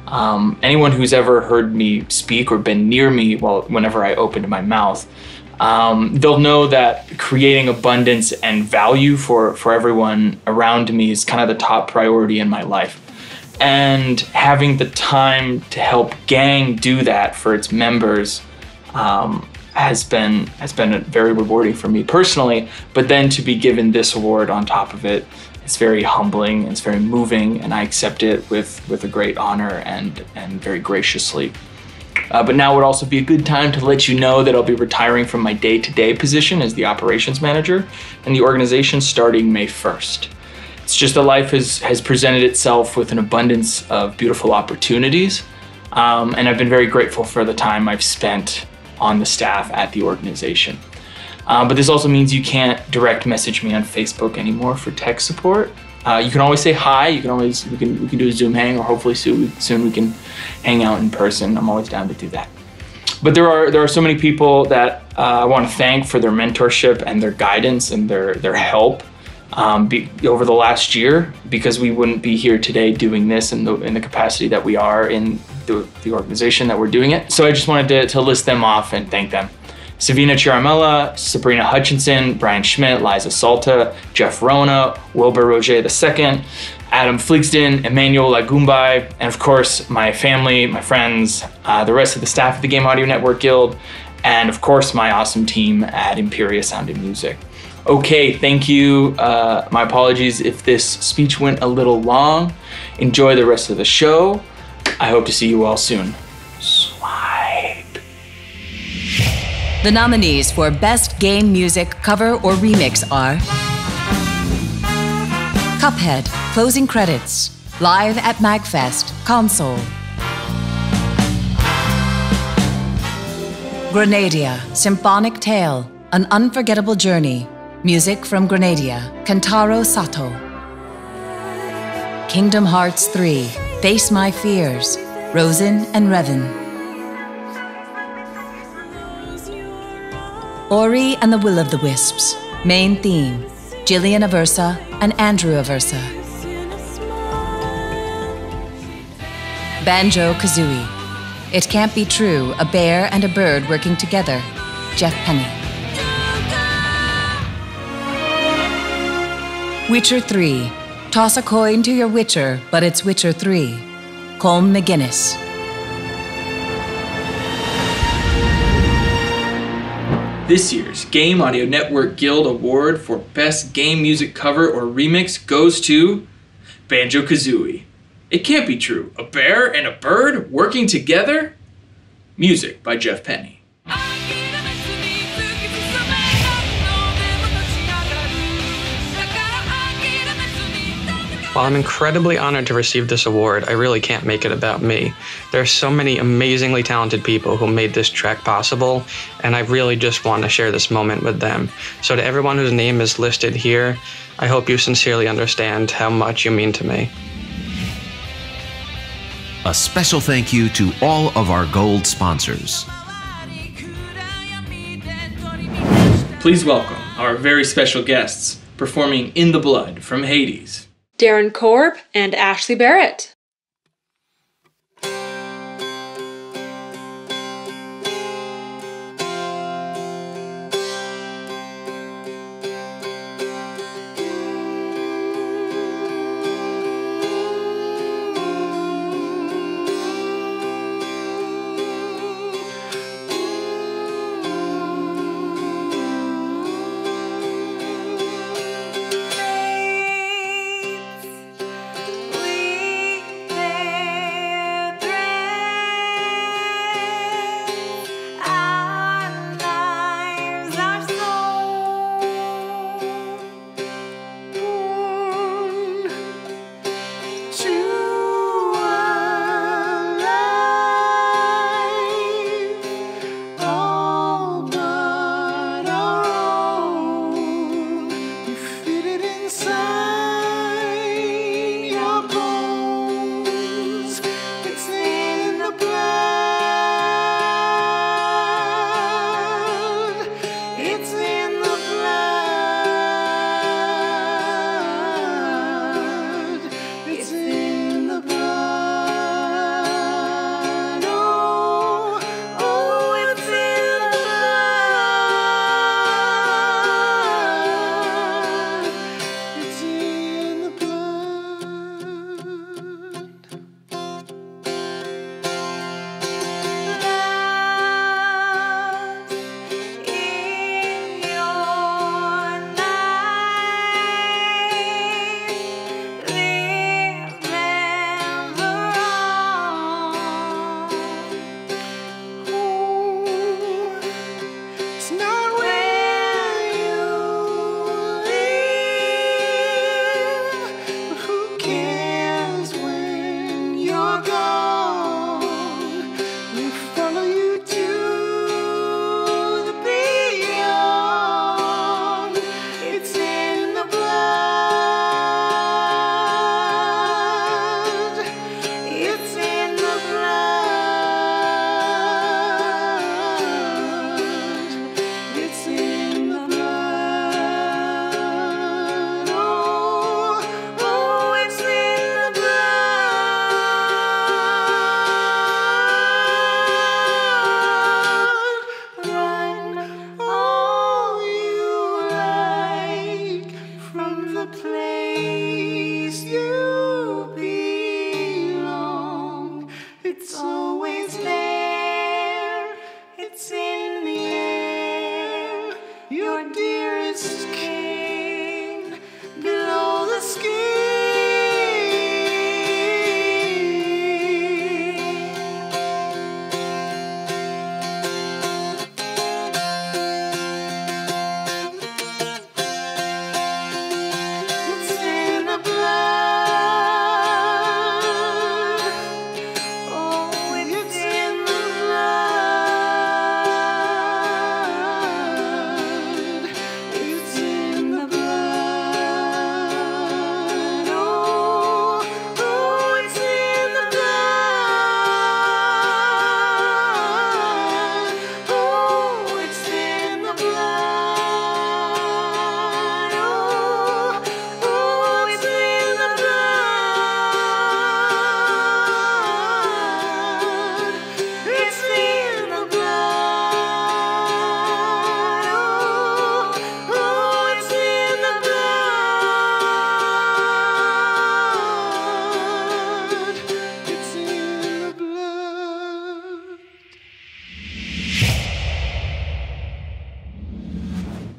Anyone who's ever heard me speak or been near me whenever I opened my mouth, they'll know that creating abundance and value for everyone around me is kind of the top priority in my life. And having the time to help G.A.N.G do that for its members has been very rewarding for me personally, but then to be given this award on top of it, it's very humbling, it's very moving, and I accept it with a great honor and very graciously. But now would also be a good time to let you know that I'll be retiring from my day-to-day position as the operations manager in the organization starting May 1st. It's just that life has presented itself with an abundance of beautiful opportunities, and I've been very grateful for the time I've spent on the staff at the organization. But this also means you can't direct message me on Facebook anymore for tech support. You can always say hi. We can do a Zoom hang, or hopefully soon we can hang out in person. I'm always down to do that. But there are so many people that I want to thank for their mentorship and their guidance and their help over the last year, because we wouldn't be here today doing this in the capacity that we are in the organization that we're doing it. So I just wanted to list them off and thank them. Savina Chiaramella, Sabrina Hutchinson, Brian Schmidt, Liza Salta, Jeff Rona, Wilbur Roger II, Adam Fligsden, Emmanuel Lagumbai, and of course my family, my friends, the rest of the staff of the Game Audio Network Guild, and of course my awesome team at Imperia Sound and Music. Okay, thank you. My apologies if this speech went a little long. Enjoy the rest of the show. I hope to see you all soon. Swipe. The nominees for Best Game Music Cover or Remix are Cuphead, Closing Credits, Live at Magfest, Console. Grenadia, Symphonic Tale, An Unforgettable Journey. Music from Grenadia, Kentaro Sato. Kingdom Hearts 3, Face My Fears, Rosen and Revan. Ori and the Will-o'-the-Wisps, Main Theme, Jillian Aversa and Andrew Aversa. Banjo-Kazooie, It Can't Be True, A Bear and a Bird Working Together, Jeff Penny. Witcher 3, Toss a Coin to Your Witcher, but it's Witcher 3, Colm McGuinness. This year's Game Audio Network Guild Award for Best Game Music Cover or Remix goes to Banjo-Kazooie. It can't be true. A bear and a bird working together? Music by Jeff Penny. While I'm incredibly honored to receive this award, I really can't make it about me. There are so many amazingly talented people who made this track possible, and I really just want to share this moment with them. So to everyone whose name is listed here, I hope you sincerely understand how much you mean to me. A special thank you to all of our gold sponsors. Please welcome our very special guests performing In the Blood from Hades. Darren Korb and Ashley Barrett.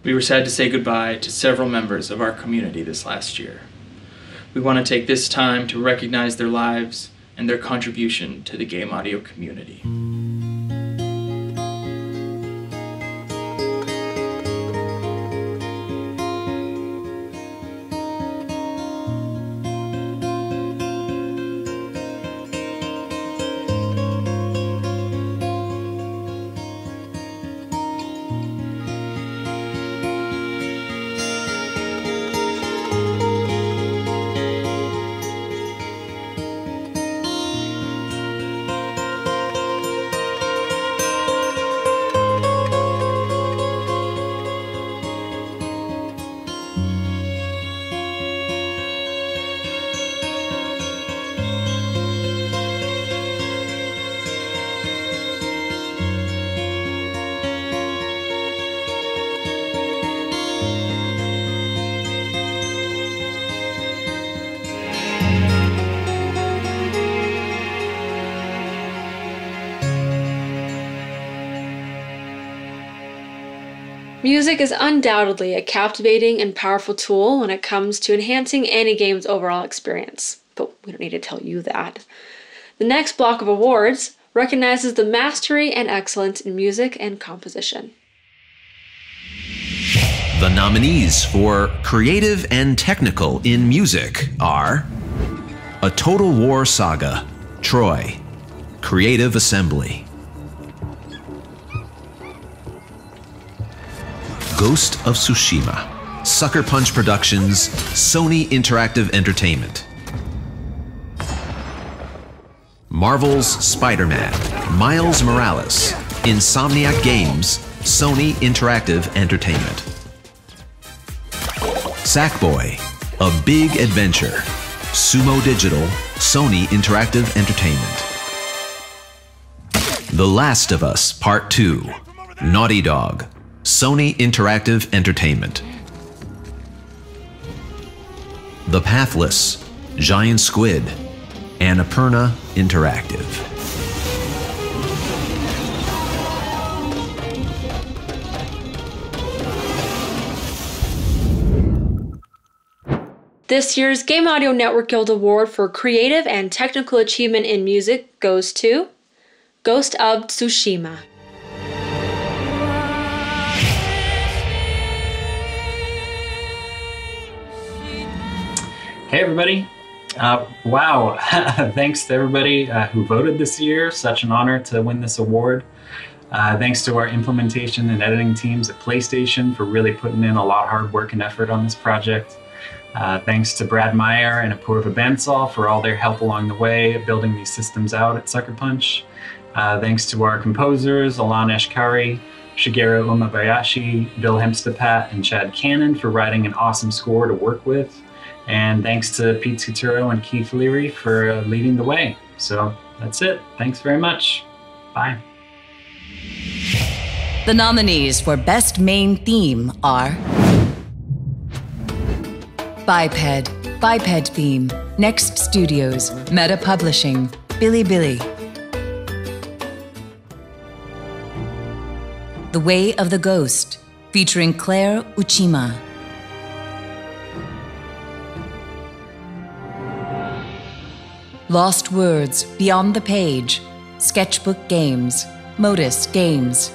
We were sad to say goodbye to several members of our community this last year. We want to take this time to recognize their lives and their contribution to the game audio community. Music is undoubtedly a captivating and powerful tool when it comes to enhancing any game's overall experience, but we don't need to tell you that. The next block of awards recognizes the mastery and excellence in music and composition. The nominees for Creative and Technical in Music are A Total War Saga, Troy, Creative Assembly. Ghost of Tsushima, Sucker Punch Productions, Sony Interactive Entertainment. Marvel's Spider-Man, Miles Morales, Insomniac Games, Sony Interactive Entertainment. Sackboy, A Big Adventure, Sumo Digital, Sony Interactive Entertainment. The Last of Us Part 2, Naughty Dog, Sony Interactive Entertainment. The Pathless, Giant Squid, Annapurna Interactive. This year's Game Audio Network Guild Award for Creative and Technical Achievement in Music goes to Ghost of Tsushima. Hey everybody. Wow, thanks to everybody who voted this year. Such an honor to win this award. Thanks to our implementation and editing teams at PlayStation for really putting in a lot of hard work and effort on this project. Thanks to Brad Meyer and Apurva Bansal for all their help along the way building these systems out at Sucker Punch. Thanks to our composers, Alan Eshkari, Shigeru Umabayashi, Bill Hempstepat, and Chad Cannon for writing an awesome score to work with. And thanks to Pete Scuturo and Keith Leary for leading the way. So that's it. Thanks very much. Bye. The nominees for Best Main Theme are Biped Theme, Next Studios, Meta Publishing, Bilibili. The Way of the Ghost, featuring Claire Uchima. Lost Words, Beyond the Page, Sketchbook Games, Modus Games.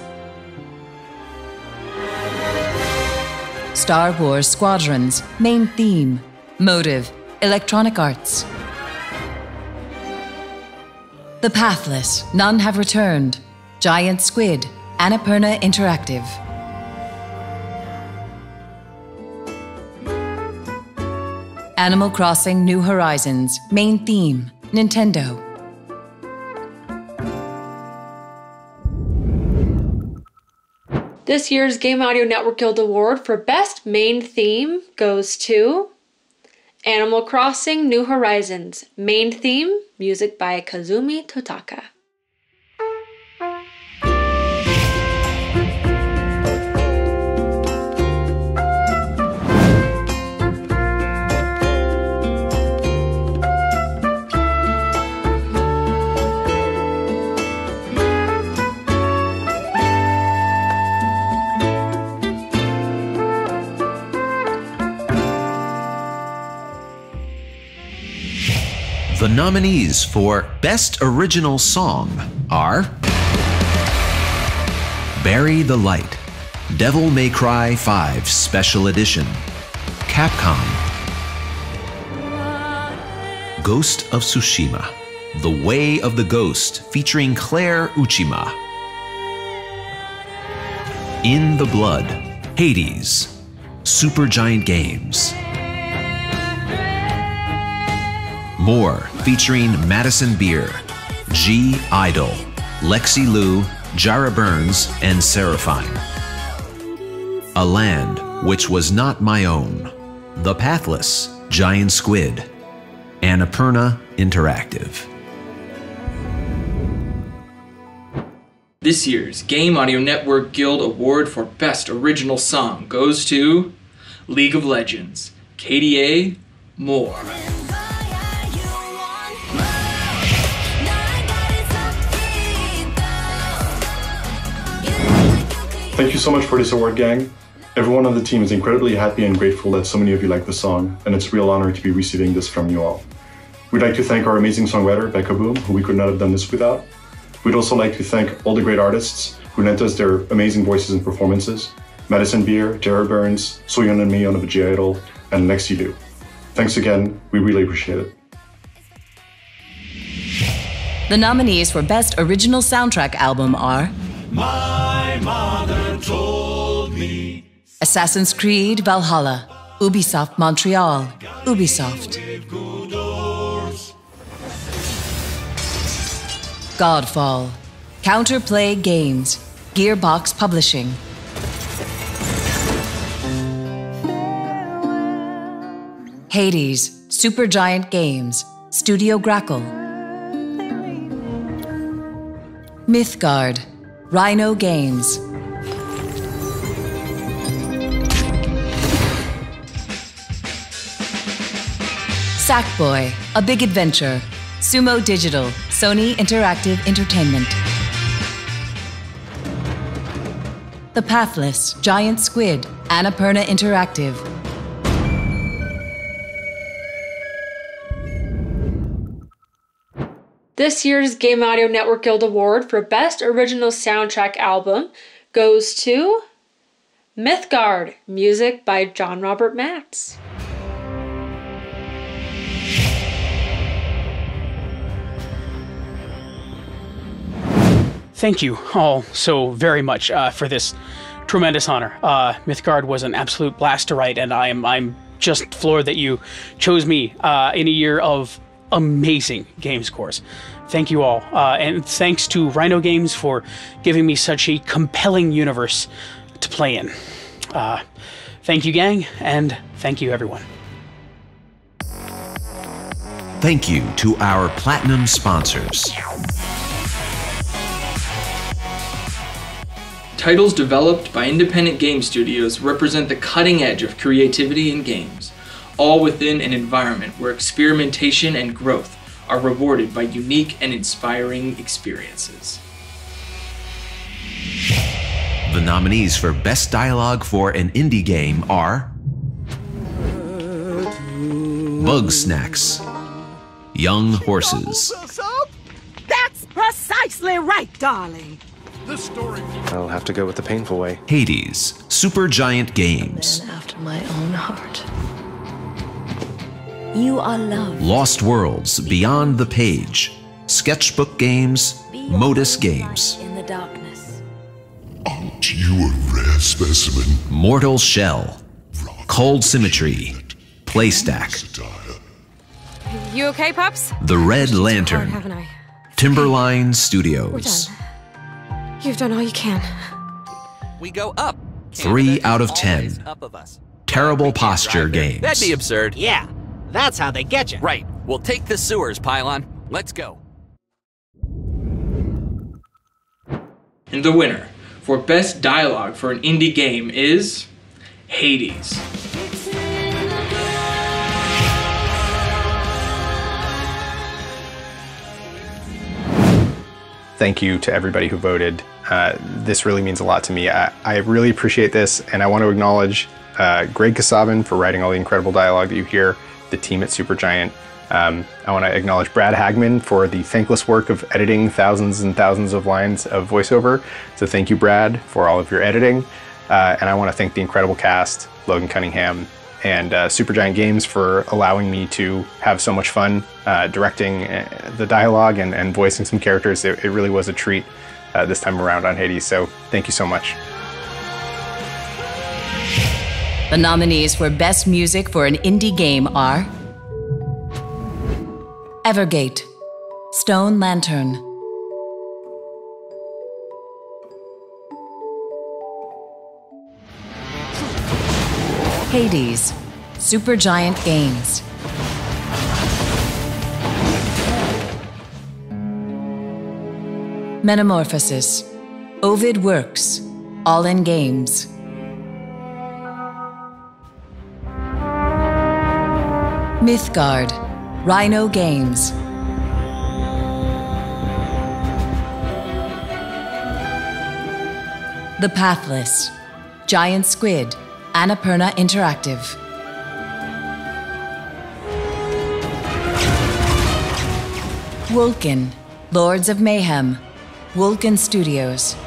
Star Wars Squadrons, Main Theme, Motive, Electronic Arts. The Pathless, None Have Returned, Giant Squid, Annapurna Interactive. Animal Crossing New Horizons, Main Theme, Nintendo. This year's Game Audio Network Guild Award for Best Main Theme goes to Animal Crossing New Horizons, Main Theme, music by Kazumi Totaka. nominees for Best Original Song are Bury the Light, Devil May Cry 5 Special Edition, Capcom, Ghost of Tsushima, The Way of the Ghost featuring Claire Uchima, In the Blood, Hades, Supergiant Games, More featuring Madison Beer, G. Idol, Lexi Liu, Jara Burns, and Seraphine. A Land Which Was Not My Own, The Pathless, Giant Squid, Annapurna Interactive. This year's Game Audio Network Guild Award for Best Original Song goes to League of Legends, KDA, More. Thank you so much for this award, gang. Everyone on the team is incredibly happy and grateful that so many of you like the song, and it's a real honor to be receiving this from you all. We'd like to thank our amazing songwriter, Becca Boom, who we could not have done this without. We'd also like to thank all the great artists who lent us their amazing voices and performances: Madison Beer, Jara Burns, Soyeon and Mion of G Idol, and Lexi Liu. Thanks again, we really appreciate it. The nominees for Best Original Soundtrack Album are My mother told me Assassin's Creed Valhalla, Ubisoft Montreal, Ubisoft. Godfall, Counterplay Games, Gearbox Publishing. Hades, Supergiant Games, Studio Grackle. Mythgard, Rhino Games. Sackboy, A Big Adventure, Sumo Digital, Sony Interactive Entertainment. The Pathless, Giant Squid, Annapurna Interactive. This year's Game Audio Network Guild Award for Best Original Soundtrack Album goes to Mythgard, music by John Robert Matz. Thank you all so very much for this tremendous honor. Mythgard was an absolute blast to write, and I'm just floored that you chose me in a year of amazing game scores. Thank you all, and thanks to Rhino Games for giving me such a compelling universe to play in. Thank you, gang, and thank you, everyone. Thank you to our platinum sponsors. Titles developed by independent game studios represent the cutting edge of creativity in games, all within an environment where experimentation and growth are rewarded by unique and inspiring experiences. The nominees for Best Dialogue for an Indie Game are Bug Snacks, Young Horses, That's precisely right, darling. The story. I'll have to go with the painful way. Hades, Supergiant Games, After my own heart. You are loved. Lost Worlds, Beyond the Page, Sketchbook Games, Modus Games, In the darkness. Aren't you a rare specimen? Mortal Shell, Cold Symmetry, Playstack, You okay, pups? The Red Lantern, Haven't I? Timberline Studios. We're done. You've done all you can. We go up. 3 out of 10. Up of us. Terrible Posture Games. That'd be absurd. Yeah, that's how they get you. Right. We'll take the sewers, Pylon. Let's go. And the winner for Best Dialogue for an Indie Game is Hades. Thank you to everybody who voted. This really means a lot to me. I really appreciate this, and I want to acknowledge Greg Kasabin for writing all the incredible dialogue that you hear, the team at Supergiant, I want to acknowledge Brad Hagman for the thankless work of editing thousands and thousands of lines of voiceover. So thank you, Brad, for all of your editing. And I want to thank the incredible cast, Logan Cunningham, and Supergiant Games for allowing me to have so much fun directing the dialogue and voicing some characters. It really was a treat this time around on Hades, so thank you so much. The nominees for Best Music for an Indie Game are Evergate, Stone Lantern, Hades, Supergiant Games, Metamorphosis, Ovid Works, All in Games, Mythgard, Rhino Games, The Pathless, Giant Squid, Annapurna Interactive, Wulkan, Lords of Mayhem, Wulkan Studios.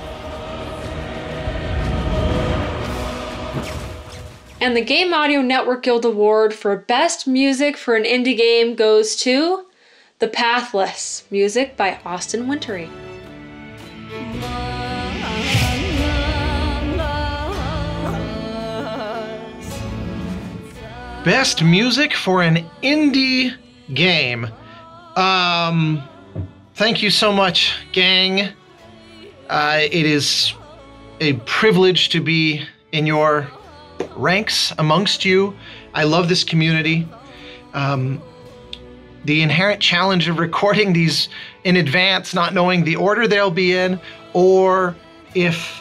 And the Game Audio Network Guild Award for Best Music for an Indie Game goes to The Pathless, music by Austin Wintory. Best music for an indie game. Thank you so much, gang. It is a privilege to be in your ranks amongst you. I love this community. The inherent challenge of recording these in advance, not knowing the order they'll be in, or if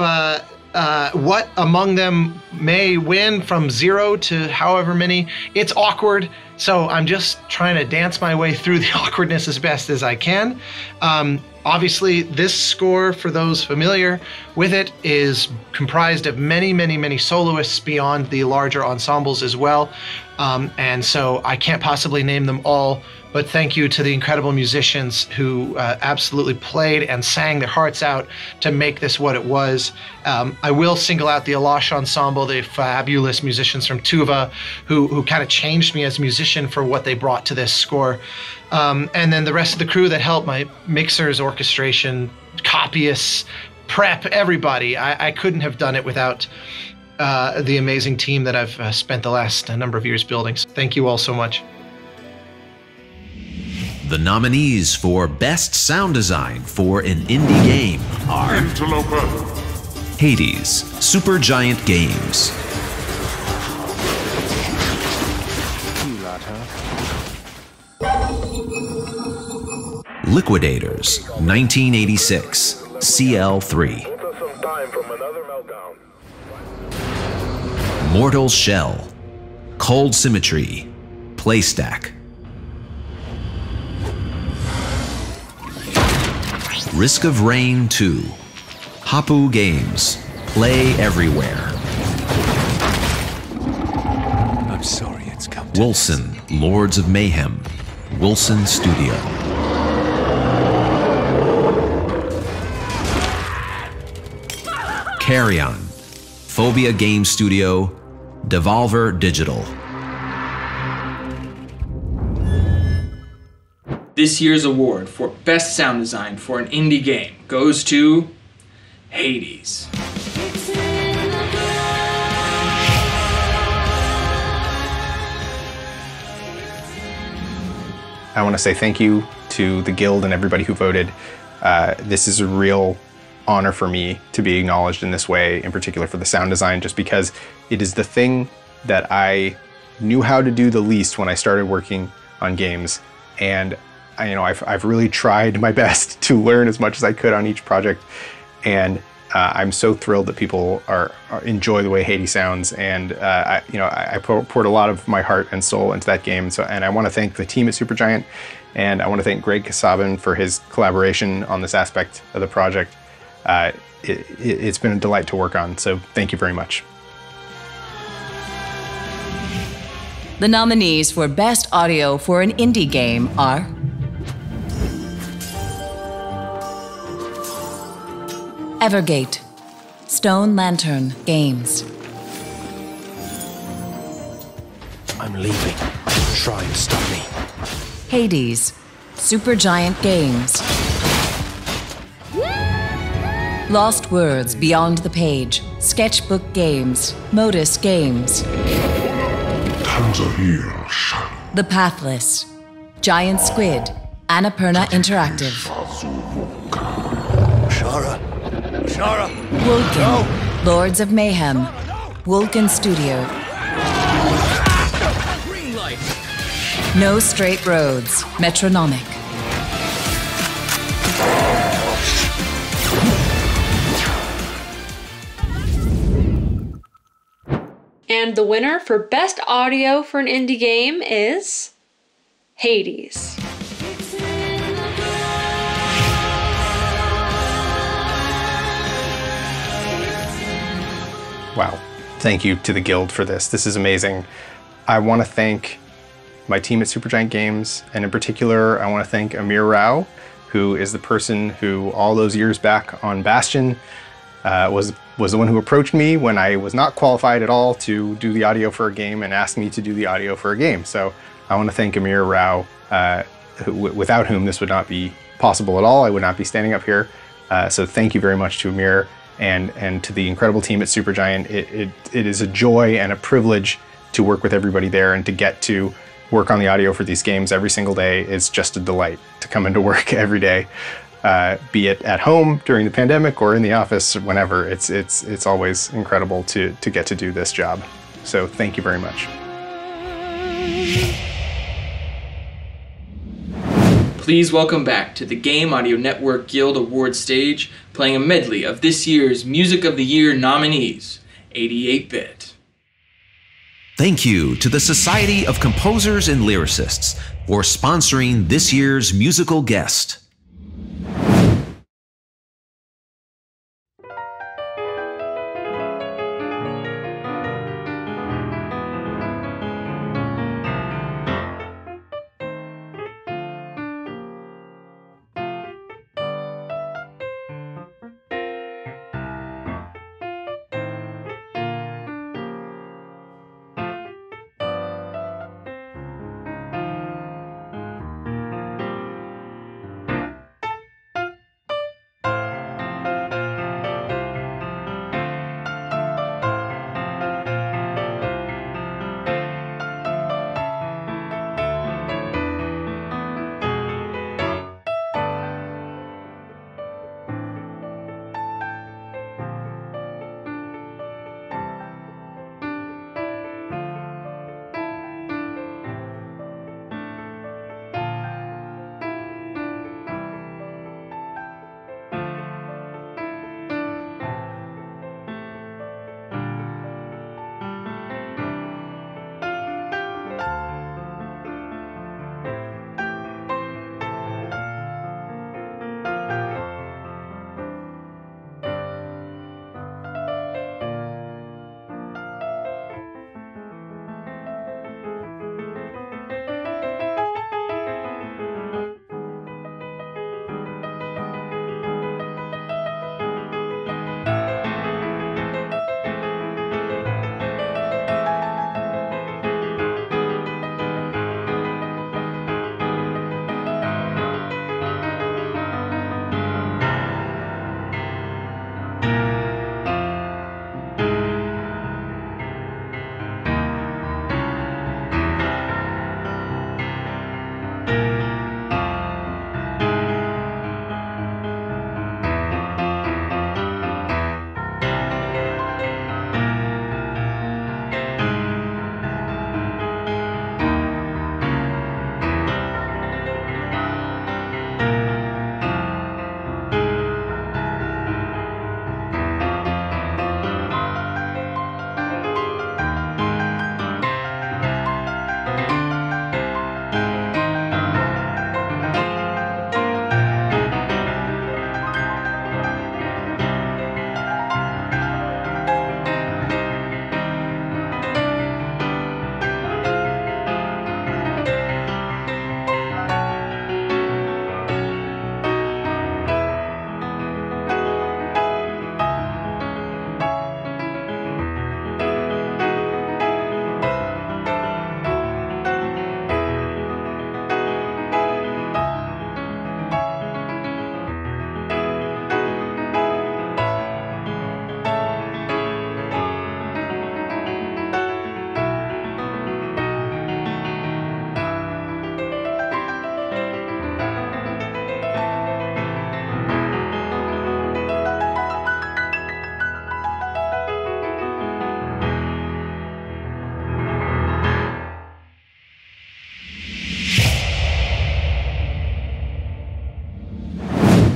what among them may win from 0 to however many. It's awkward, so I'm just trying to dance my way through the awkwardness as best as I can. Obviously, this score, for those familiar with it, is comprised of many, many, many soloists beyond the larger ensembles as well. And so I can't possibly name them all, but thank you to the incredible musicians who absolutely played and sang their hearts out to make this what it was. I will single out the Alosh Ensemble, the fabulous musicians from Tuva, who kind of changed me as a musician for what they brought to this score. And then the rest of the crew that helped, my mixers, orchestration, copyists, prep, everybody. I couldn't have done it without the amazing team that I've spent the last number of years building. So thank you all so much. The nominees for Best Sound Design for an Indie Game are Hades, Supergiant Games, Liquidators, 1986, CL3, Mortal Shell, Cold Symmetry, Playstack, Risk of Rain 2, Hapu Games, Play Everywhere, I'm sorry it's come to Wilson, Lords of Mayhem, Wilson Studio, Carrion, Phobia Game Studio, Devolver Digital. This year's award for Best Sound Design for an Indie Game goes to Hades. I want to say thank you to the Guild and everybody who voted. This is a real honor for me to be acknowledged in this way, in particular for the sound design, just because it is the thing that I knew how to do the least when I started working on games. And I've really tried my best to learn as much as I could on each project, and I'm so thrilled that people enjoy the way Hades sounds. And I poured a lot of my heart and soul into that game. And I want to thank the team at Supergiant, and I want to thank Greg Kasabin for his collaboration on this aspect of the project. It's been a delight to work on. So thank you very much. The nominees for Best Audio for an Indie Game are Evergate, Stone Lantern Games. I'm leaving. Try and stop me. Hades, Supergiant Games. Lost Words Beyond the Page, Sketchbook Games, Modus Games. The Pathless, Giant Squid, Annapurna Interactive. Shara. Wulkin, No. Lords of Mayhem, Wulkin Studio. Green light. No Straight Roads, Metronomic. And the winner for Best Audio for an Indie Game is Hades. Wow. Thank you to the Guild for this. This is amazing. I want to thank my team at Supergiant Games, and in particular, I want to thank Amir Rao, who is the person who all those years back on Bastion was the one who approached me when I was not qualified at all to do the audio for a game and asked me to do the audio for a game. So I want to thank Amir Rao, without whom this would not be possible at all. I would not be standing up here. So thank you very much to Amir and to the incredible team at Supergiant. It is a joy and a privilege to work with everybody there and to get to work on the audio for these games every single day. It's just a delight to come into work every day, be it at home during the pandemic or in the office, whenever. It's always incredible to get to do this job. So thank you very much. Please welcome back to the Game Audio Network Guild Award stage, playing a medley of this year's Music of the Year nominees, 88-Bit. Thank you to the Society of Composers and Lyricists for sponsoring this year's musical guest.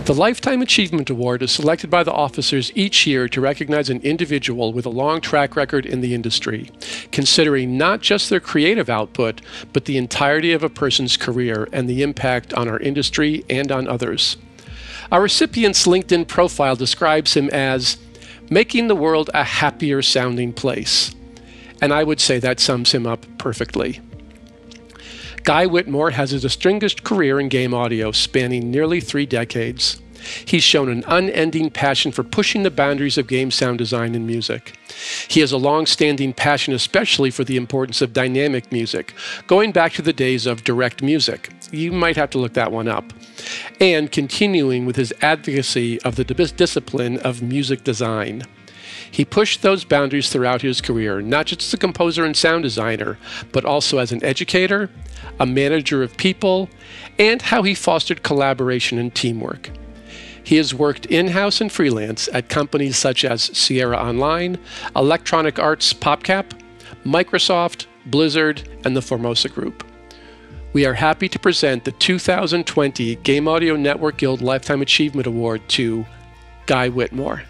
The Lifetime Achievement Award is selected by the officers each year to recognize an individual with a long track record in the industry, considering not just their creative output, but the entirety of a person's career and the impact on our industry and on others. Our recipient's LinkedIn profile describes him as making the world a happier sounding place. And I would say that sums him up perfectly. Guy Whitmore has a distinguished career in game audio spanning nearly 3 decades. He's shown an unending passion for pushing the boundaries of game sound design and music. He has a long-standing passion especially for the importance of dynamic music, going back to the days of direct music. You might have to look that one up. And continuing with his advocacy of the discipline of music design. He pushed those boundaries throughout his career, not just as a composer and sound designer, but also as an educator, a manager of people, and how he fostered collaboration and teamwork. He has worked in-house and freelance at companies such as Sierra Online, Electronic Arts PopCap, Microsoft, Blizzard, and the Formosa Group. We are happy to present the 2020 Game Audio Network Guild Lifetime Achievement Award to Guy Whitmore.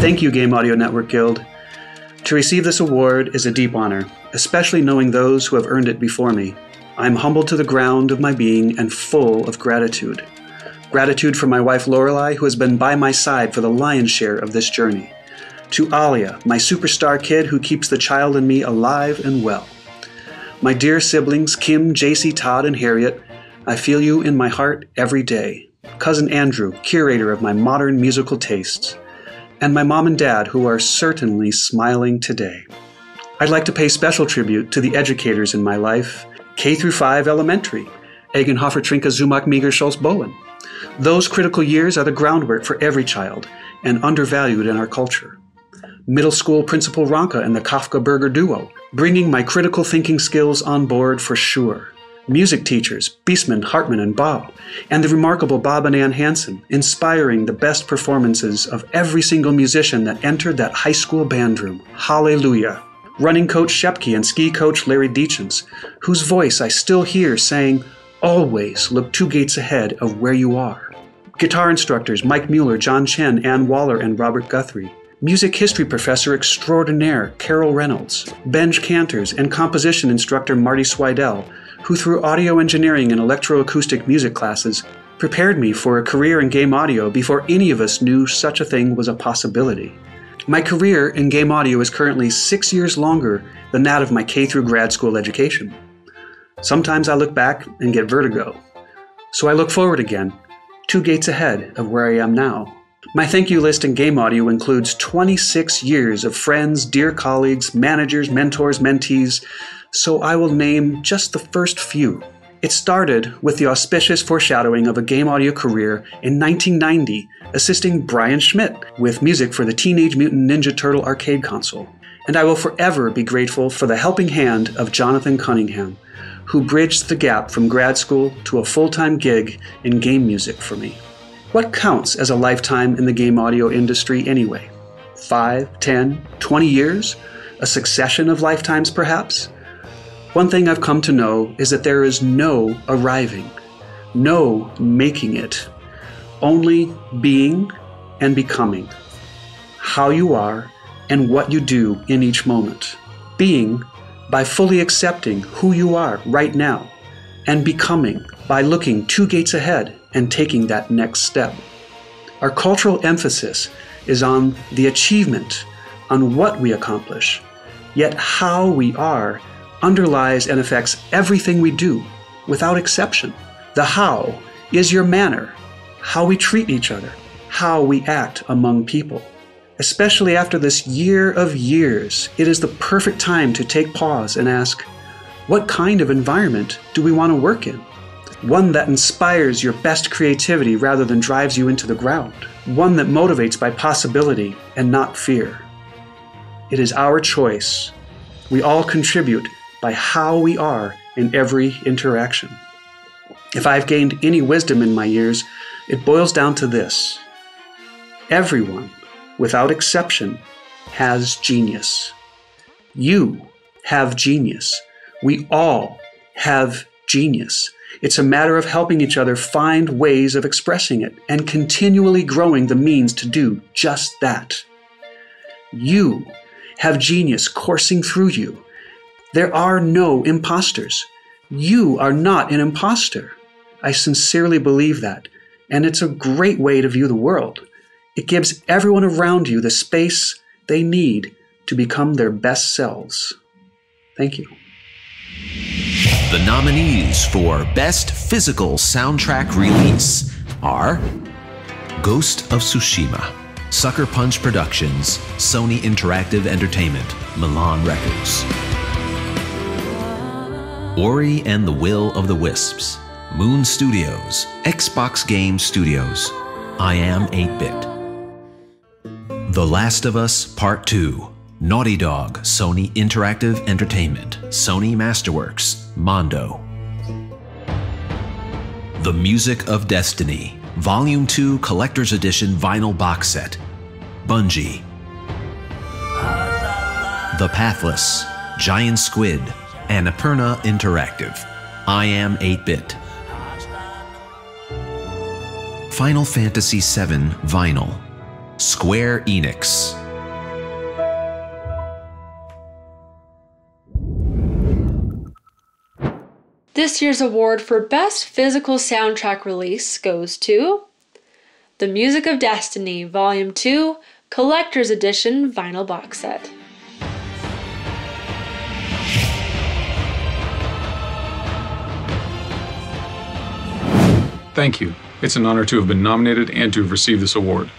Thank you, Game Audio Network Guild. To receive this award is a deep honor, especially knowing those who have earned it before me. I am humbled to the ground of my being and full of gratitude. Gratitude for my wife Lorelei, who has been by my side for the lion's share of this journey. To Alia, my superstar kid who keeps the child in me alive and well. My dear siblings, Kim, JC, Todd, and Harriet, I feel you in my heart every day. Cousin Andrew, curator of my modern musical tastes. And my mom and dad, who are certainly smiling today. I'd like to pay special tribute to the educators in my life, K through 5 elementary, Egenhofer, Trinka, Zumach, Meager, Schultz, Bowen. Those critical years are the groundwork for every child and undervalued in our culture. Middle school Principal Ronka and the Kafka-Berger duo, bringing my critical thinking skills on board for sure. Music teachers, Beastman, Hartman, and Baugh, and the remarkable Bob and Ann Hansen, inspiring the best performances of every single musician that entered that high school band room. Hallelujah. Running coach Shepke and ski coach Larry Deachens, whose voice I still hear saying, always look 2 gates ahead of where you are. Guitar instructors Mike Mueller, John Chen, Ann Waller, and Robert Guthrie. Music history professor extraordinaire Carol Reynolds. Benj Cantors and composition instructor Marty Swidell, who through audio engineering and electroacoustic music classes prepared me for a career in game audio before any of us knew such a thing was a possibility. My career in game audio is currently 6 years longer than that of my K through grad school education. Sometimes I look back and get vertigo. So I look forward again, 2 gates ahead of where I am now. My thank you list in game audio includes 26 years of friends, dear colleagues, managers, mentors, mentees, so I will name just the first few. It started with the auspicious foreshadowing of a game audio career in 1990, assisting Brian Schmidt with music for the Teenage Mutant Ninja Turtle arcade console. And I will forever be grateful for the helping hand of Jonathan Cunningham, who bridged the gap from grad school to a full-time gig in game music for me. What counts as a lifetime in the game audio industry anyway? 5, 10, 20 years? A succession of lifetimes perhaps? One thing I've come to know is that there is no arriving, no making it, only being and becoming. How you are and what you do in each moment. Being by fully accepting who you are right now, and becoming by looking 2 gates ahead and taking that next step. Our cultural emphasis is on the achievement, on what we accomplish, yet how we are underlies and affects everything we do, without exception. The how is your manner, how we treat each other, how we act among people. Especially after this year of years, it is the perfect time to take pause and ask, what kind of environment do we want to work in? One that inspires your best creativity rather than drives you into the ground. One that motivates by possibility and not fear. It is our choice. We all contribute by how we are in every interaction. If I've gained any wisdom in my years, it boils down to this. Everyone, without exception, has genius. You have genius. We all have genius. It's a matter of helping each other find ways of expressing it and continually growing the means to do just that. You have genius coursing through you. There are no imposters. You are not an imposter. I sincerely believe that, and it's a great way to view the world. It gives everyone around you the space they need to become their best selves. Thank you. The nominees for Best Physical Soundtrack Release are Ghost of Tsushima, Sucker Punch Productions, Sony Interactive Entertainment, Milan Records. Ori and the Will of the Wisps, Moon Studios, Xbox Game Studios, I Am 8-Bit. The Last of Us Part 2, Naughty Dog, Sony Interactive Entertainment, Sony Masterworks, Mondo. The Music of Destiny, Volume 2 Collector's Edition Vinyl Box Set, Bungie. The Pathless, Giant Squid, Annapurna Interactive, I Am 8-Bit. Final Fantasy VII Vinyl, Square Enix. This year's award for Best Physical Soundtrack Release goes to The Music of Destiny, Volume 2, Collector's Edition Vinyl Box Set. Thank you. It's an honor to have been nominated and to have received this award.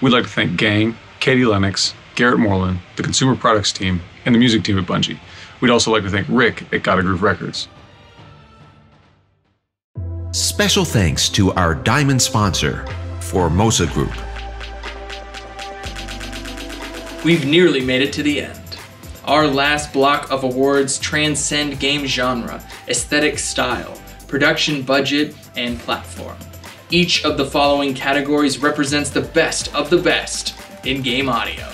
We'd like to thank Gang, Katie Lennox, Garrett Moreland, the Consumer Products team, and the music team at Bungie. We'd also like to thank Rick at Gotta Groove Records. Special thanks to our diamond sponsor, Formosa Group. We've nearly made it to the end. Our last block of awards transcend game genre, aesthetic style, production budget, and platform. Each of the following categories represents the best of the best in game audio.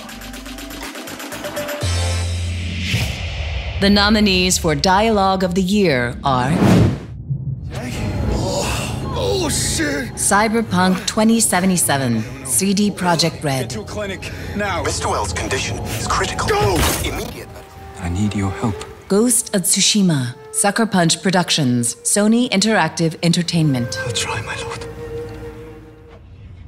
The nominees for Dialogue of the Year are Oh shit! Cyberpunk 2077, CD Projekt Red. To a clinic now. Mr. Wells' condition is critical. Go! Immediate. I need your help. Ghost of Tsushima, Sucker Punch Productions, Sony Interactive Entertainment. I'll try, my lord.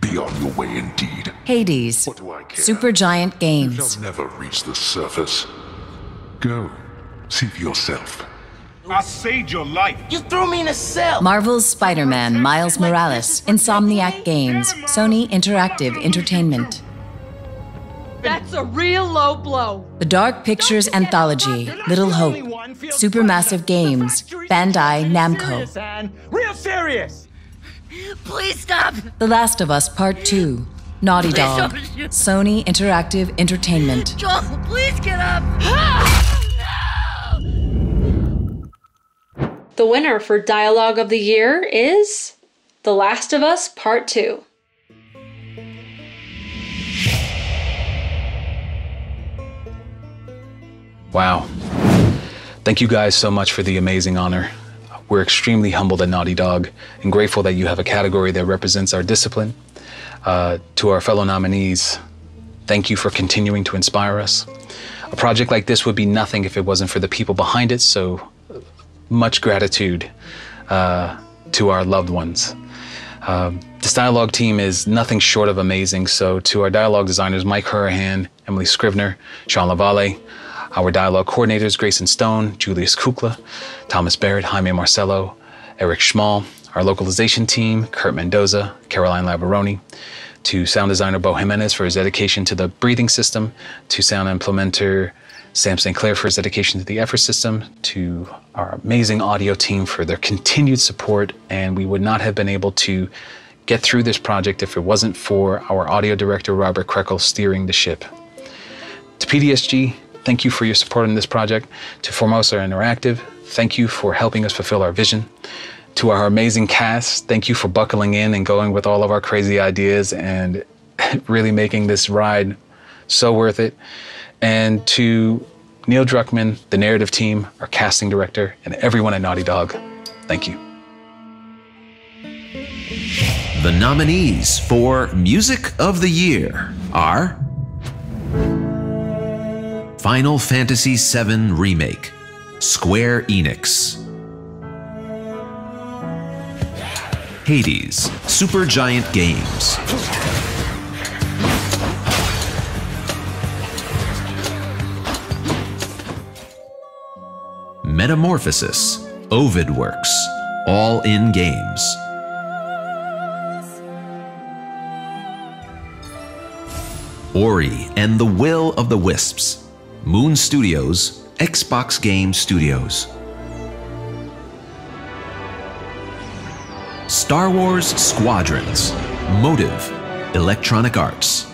Be on your way indeed. Hades, Supergiant Games. You shall never reach the surface. Go. See for yourself. I saved your life. You threw me in a cell. Marvel's Spider-Man, Miles Morales, Insomniac Games, Sony Interactive Entertainment. That's a real low blow. The Dark Pictures Anthology, Little Hope, Supermassive Games, Bandai Namco. Real serious. Please stop. The Last of Us Part 2, Naughty Dog, Sony Interactive Entertainment. Joel, please get up. The winner for Dialogue of the Year is The Last of Us Part 2. Wow. Thank you guys so much for the amazing honor. We're extremely humbled at Naughty Dog and grateful that you have a category that represents our discipline. To our fellow nominees, thank you for continuing to inspire us. A project like this would be nothing if it wasn't for the people behind it, so much gratitude to our loved ones. This dialogue team is nothing short of amazing, so to our dialogue designers, Mike Hurahan, Emily Scrivener, Sean Lavalle, our dialogue coordinators, Grayson Stone, Julius Kukla, Thomas Barrett, Jaime Marcelo, Eric Schmall, our localization team, Kurt Mendoza, Caroline Labaroni, to sound designer Bo Jimenez for his dedication to the breathing system, to sound implementer Sam St. Clair for his dedication to the effort system, to our amazing audio team for their continued support, and we would not have been able to get through this project if it wasn't for our audio director, Robert Krekel, steering the ship. To PDSG, thank you for your support in this project. To Formosa Interactive, thank you for helping us fulfill our vision. To our amazing cast, thank you for buckling in and going with all of our crazy ideas and really making this ride so worth it. And to Neil Druckmann, the narrative team, our casting director, and everyone at Naughty Dog, thank you. The nominees for Music of the Year are Final Fantasy VII Remake, Square Enix. Hades, Supergiant Games. Metamorphosis, Ovid Works, All In Games. Ori and the Will of the Wisps, Moon Studios, Xbox Game Studios. Star Wars Squadrons, Motive, Electronic Arts.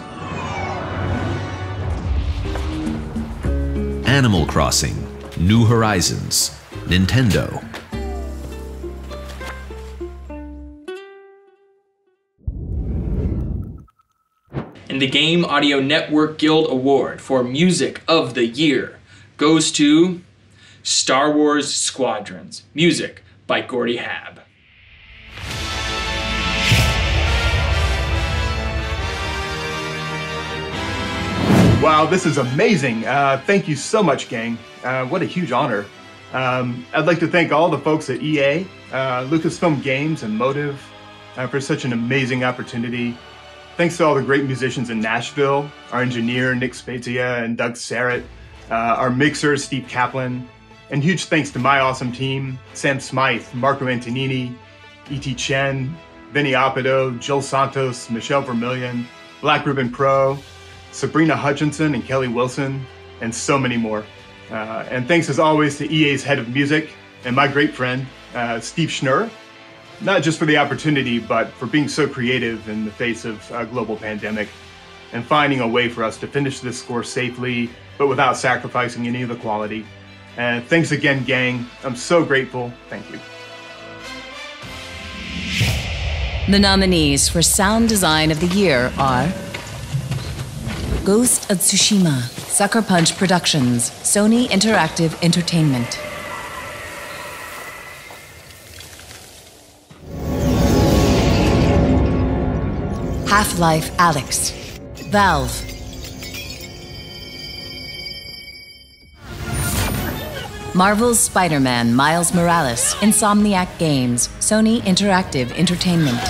Animal Crossing, New Horizons, Nintendo. And the Game Audio Network Guild Award for Music of the Year goes to Star Wars Squadrons, music by Gordy Hab. Wow, this is amazing. Thank you so much, gang. What a huge honor. I'd like to thank all the folks at EA, Lucasfilm Games, and Motive for such an amazing opportunity. Thanks to all the great musicians in Nashville, our engineer, Nick Spezia and Doug Sarrett, our mixer, Steve Kaplan, and huge thanks to my awesome team, Sam Smythe, Marco Antonini, E.T. Chen, Vinny Appido, Jill Santos, Michelle Vermillion, Black Ruben Pro, Sabrina Hutchinson and Kelly Wilson, and so many more. And thanks as always to EA's head of music and my great friend, Steve Schnurr, not just for the opportunity, but for being so creative in the face of a global pandemic and finding a way for us to finish this score safely, but without sacrificing any of the quality. And thanks again, gang. I'm so grateful. Thank you. The nominees for Sound Design of the Year are Ghost of Tsushima, Sucker Punch Productions, Sony Interactive Entertainment. Half-Life Alyx, Valve. Marvel's Spider-Man Miles Morales, Insomniac Games, Sony Interactive Entertainment.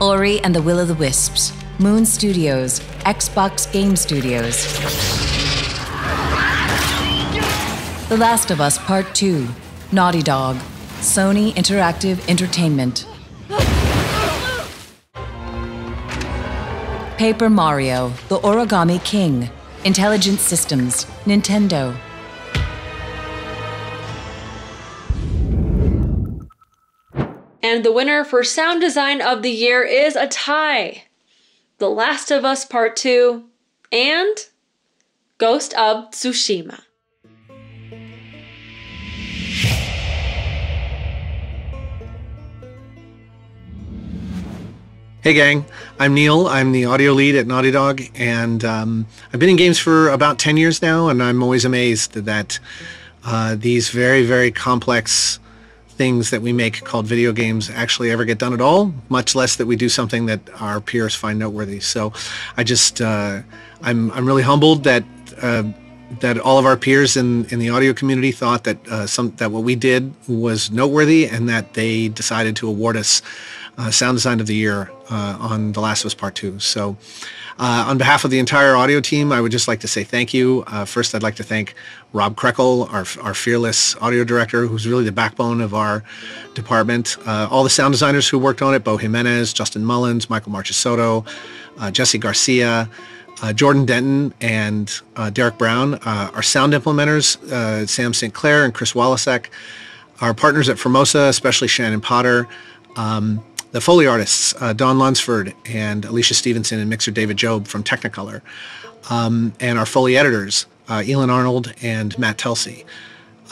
Ori and the Will of the Wisps, Moon Studios, Xbox Game Studios. The Last of Us Part 2, Naughty Dog, Sony Interactive Entertainment. Paper Mario, The Origami King, Intelligent Systems, Nintendo. And the winner for Sound Design of the Year is a tie. The Last of Us Part 2 and Ghost of Tsushima. Hey gang, I'm Neil. I'm the audio lead at Naughty Dog, and I've been in games for about 10 years now, and I'm always amazed that these very, very complex things that we make called video games actually ever get done at all, much less that we do something that our peers find noteworthy. So I just, I'm really humbled that that all of our peers in the audio community thought that that what we did was noteworthy, and that they decided to award us Sound Design of the Year on The Last of Us Part 2. So on behalf of the entire audio team, I would just like to say thank you. First, I'd like to thank Rob Krekel, our fearless audio director, who's really the backbone of our department. All the sound designers who worked on it, Bo Jimenez, Justin Mullins, Michael Marchesotto, Jesse Garcia, Jordan Denton, and Derek Brown. Our sound implementers, Sam St. Clair and Chris Walasek. Our partners at Formosa, especially Shannon Potter. The Foley artists, Don Lunsford and Alicia Stevenson and mixer David Job from Technicolor. And our Foley editors, Elon Arnold and Matt Telsey.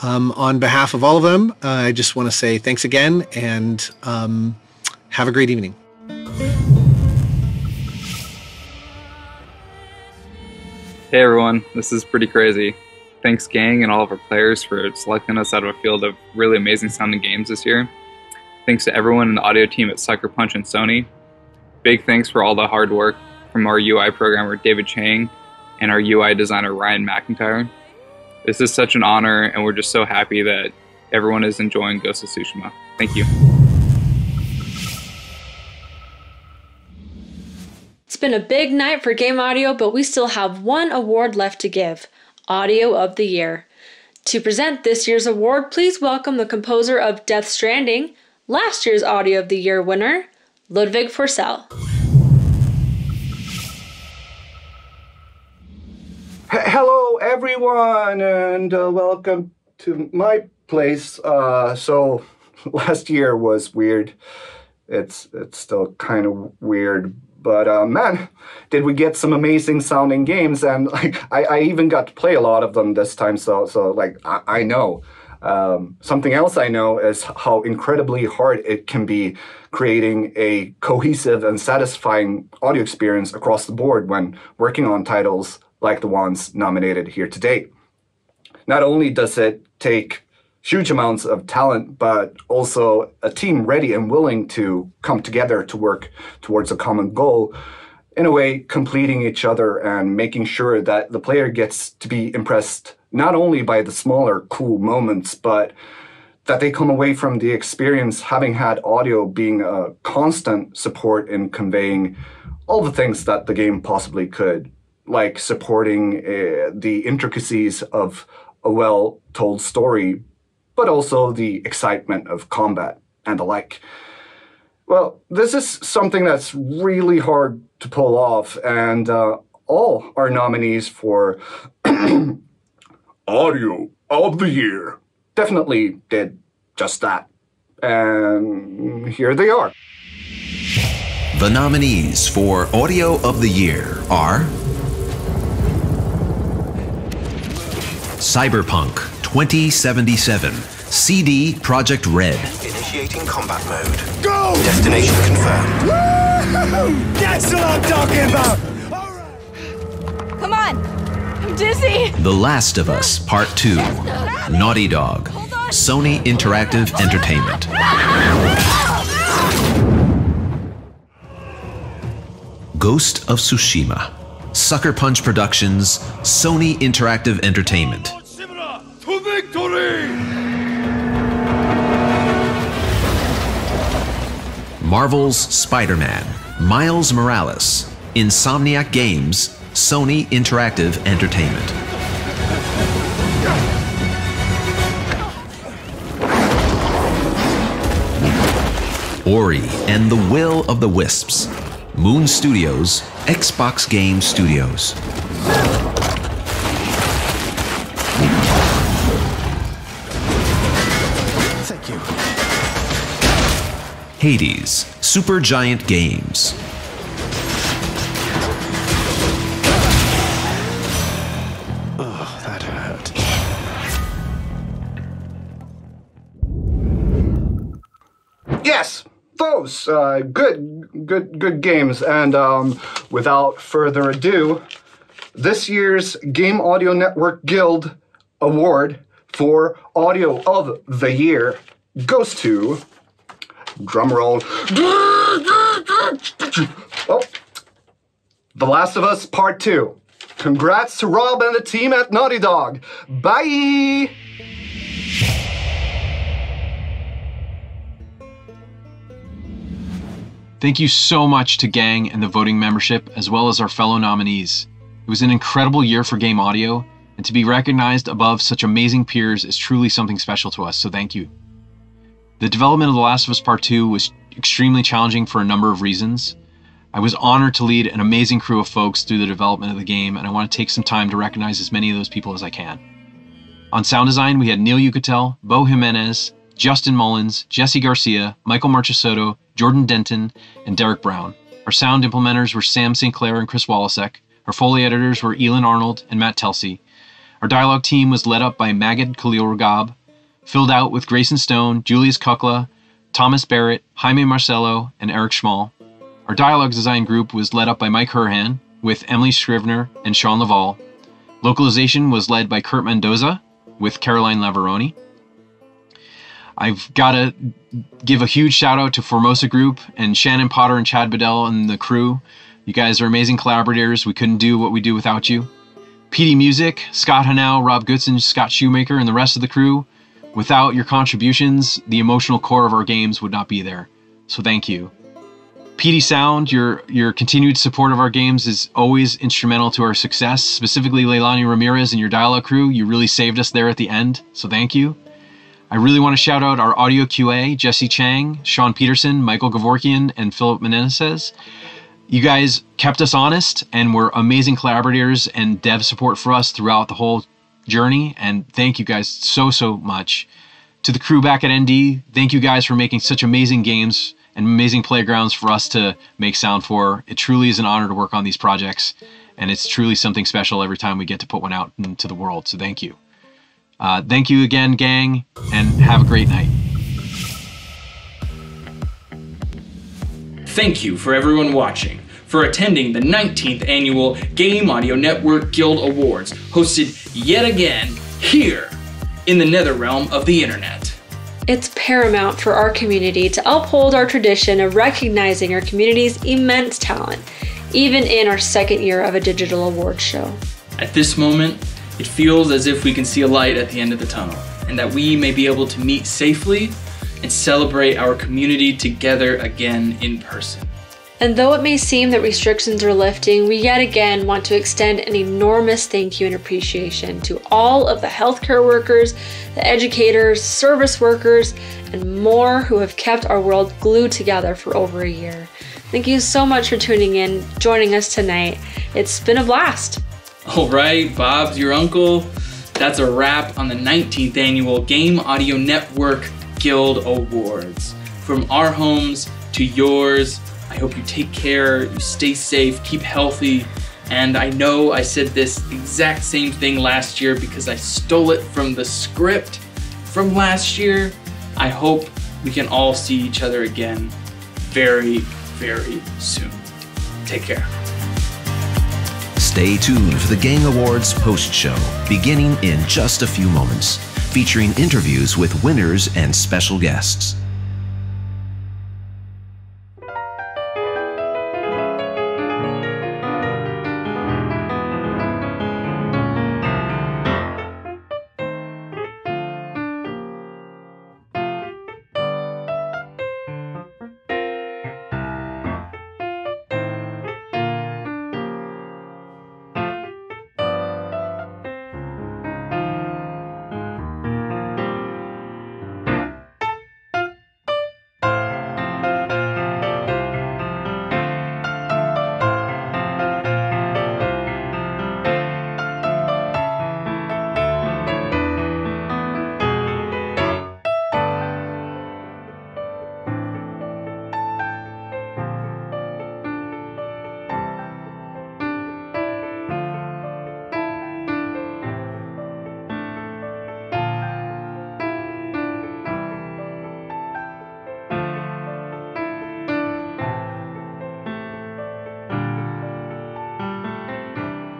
On behalf of all of them, I just want to say thanks again, and have a great evening. Hey everyone, this is pretty crazy. Thanks Gang and all of our players for selecting us out of a field of really amazing sounding games this year. Thanks to everyone in the audio team at Sucker Punch and Sony. Big thanks for all the hard work from our UI programmer David Chang and our UI designer Ryan McIntyre. This is such an honor and we're just so happy that everyone is enjoying Ghost of Tsushima. Thank you. It's been a big night for game audio, but we still have one award left to give, Audio of the Year. To present this year's award, please welcome the composer of Death Stranding, last year's Audio of the Year winner, Ludwig Forsell. Hello everyone and welcome to my place. So last year was weird. It's still kind of weird. But man, did we get some amazing sounding games, and like I even got to play a lot of them this time. So like I know. Something else I know is how incredibly hard it can be creating a cohesive and satisfying audio experience across the board when working on titles like the ones nominated here today. Not only does it take huge amounts of talent, but also a team ready and willing to come together to work towards a common goal, in a way completing each other and making sure that the player gets to be impressed not only by the smaller cool moments, but that they come away from the experience having had audio being a constant support in conveying all the things that the game possibly could, like supporting the intricacies of a well-told story, but also the excitement of combat and the like. Well, this is something that's really hard to pull off, and all our nominees for Audio of the Year definitely did just that. And here they are. The nominees for Audio of the Year are Cyberpunk 2077, CD Projekt Red. Initiating combat mode. Go! Destination confirmed. Woo-hoo! That's what I'm talking about! Come on! I'm dizzy! The Last of Us Part 2, Naughty Dog, Sony Interactive Entertainment. Ghost of Tsushima, Sucker Punch Productions, Sony Interactive Entertainment. To victory! Marvel's Spider-Man, Miles Morales, Insomniac Games, Sony Interactive Entertainment. Ori and the Will of the Wisps, Moon Studios, Xbox Game Studios. Thank you. Hades, Supergiant Games. Oh, that hurt. Yes, those good games. And without further ado, this year's Game Audio Network Guild Award for Audio of the Year goes to, drumroll, oh, The Last of Us Part 2. Congrats to Rob and the team at Naughty Dog. Bye! Thank you so much to Gang and the voting membership, as well as our fellow nominees. It was an incredible year for game audio, and to be recognized above such amazing peers is truly something special to us, so thank you. The development of The Last of Us Part 2 was extremely challenging for a number of reasons. I was honored to lead an amazing crew of folks through the development of the game, and I want to take some time to recognize as many of those people as I can. On sound design, we had Neil Yucatel, Bo Jimenez, Justin Mullins, Jesse Garcia, Michael Marchesotto, Jordan Denton, and Derek Brown. Our sound implementers were Sam St. Clair and Chris Walasek. Our Foley editors were Elin Arnold and Matt Telsey. Our dialogue team was led up by Magid Khalil Ragab, filled out with Grayson Stone, Julius Kukla, Thomas Barrett, Jaime Marcelo, and Eric Schmall. Our dialogue design group was led up by Mike Herhan, with Emily Scrivener and Sean Laval. Localization was led by Kurt Mendoza with Caroline Lavaroni. I've got to give a huge shout out to Formosa Group and Shannon Potter and Chad Bedell and the crew. You guys are amazing collaborators. We couldn't do what we do without you. PD Music, Scott Hanau, Rob Goodson, Scott Shoemaker, and the rest of the crew. Without your contributions, the emotional core of our games would not be there. So thank you. PD Sound, your continued support of our games is always instrumental to our success, specifically Leilani Ramirez and your dialogue crew. You really saved us there at the end, so thank you. I really want to shout out our audio QA, Jesse Chang, Sean Peterson, Michael Gavorkian, and Philip Menendez. You guys kept us honest and were amazing collaborators and dev support for us throughout the whole journey, and thank you guys so much. To the crew back at ND, thank you guys for making such amazing games and amazing playgrounds for us to make sound for. It truly is an honor to work on these projects, and it's truly something special every time we get to put one out into the world, so thank you. Thank you again, gang, and have a great night. Thank you for everyone watching, for attending the 19th Annual Game Audio Network Guild Awards, hosted yet again here in the netherrealm of the internet. It's paramount for our community to uphold our tradition of recognizing our community's immense talent, even in our second year of a digital awards show. At this moment, it feels as if we can see a light at the end of the tunnel, and that we may be able to meet safely and celebrate our community together again in person. And though it may seem that restrictions are lifting, we yet again want to extend an enormous thank you and appreciation to all of the healthcare workers, the educators, service workers, and more who have kept our world glued together for over a year. Thank you so much for tuning in, joining us tonight. It's been a blast. All right, Bob's your uncle. That's a wrap on the 19th Annual Game Audio Network Guild Awards. From our homes to yours, I hope you take care, you stay safe, keep healthy, and I know I said this exact same thing last year because I stole it from the script from last year. I hope we can all see each other again very, very soon. Take care. Stay tuned for the Gang Awards post-show, beginning in just a few moments, featuring interviews with winners and special guests.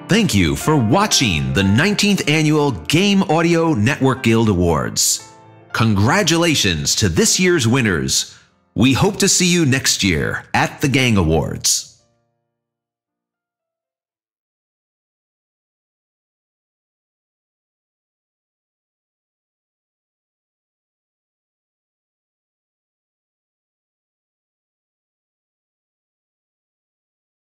Thank you for watching the 19th Annual Game Audio Network Guild Awards. Congratulations to this year's winners. We hope to see you next year at the Gang Awards.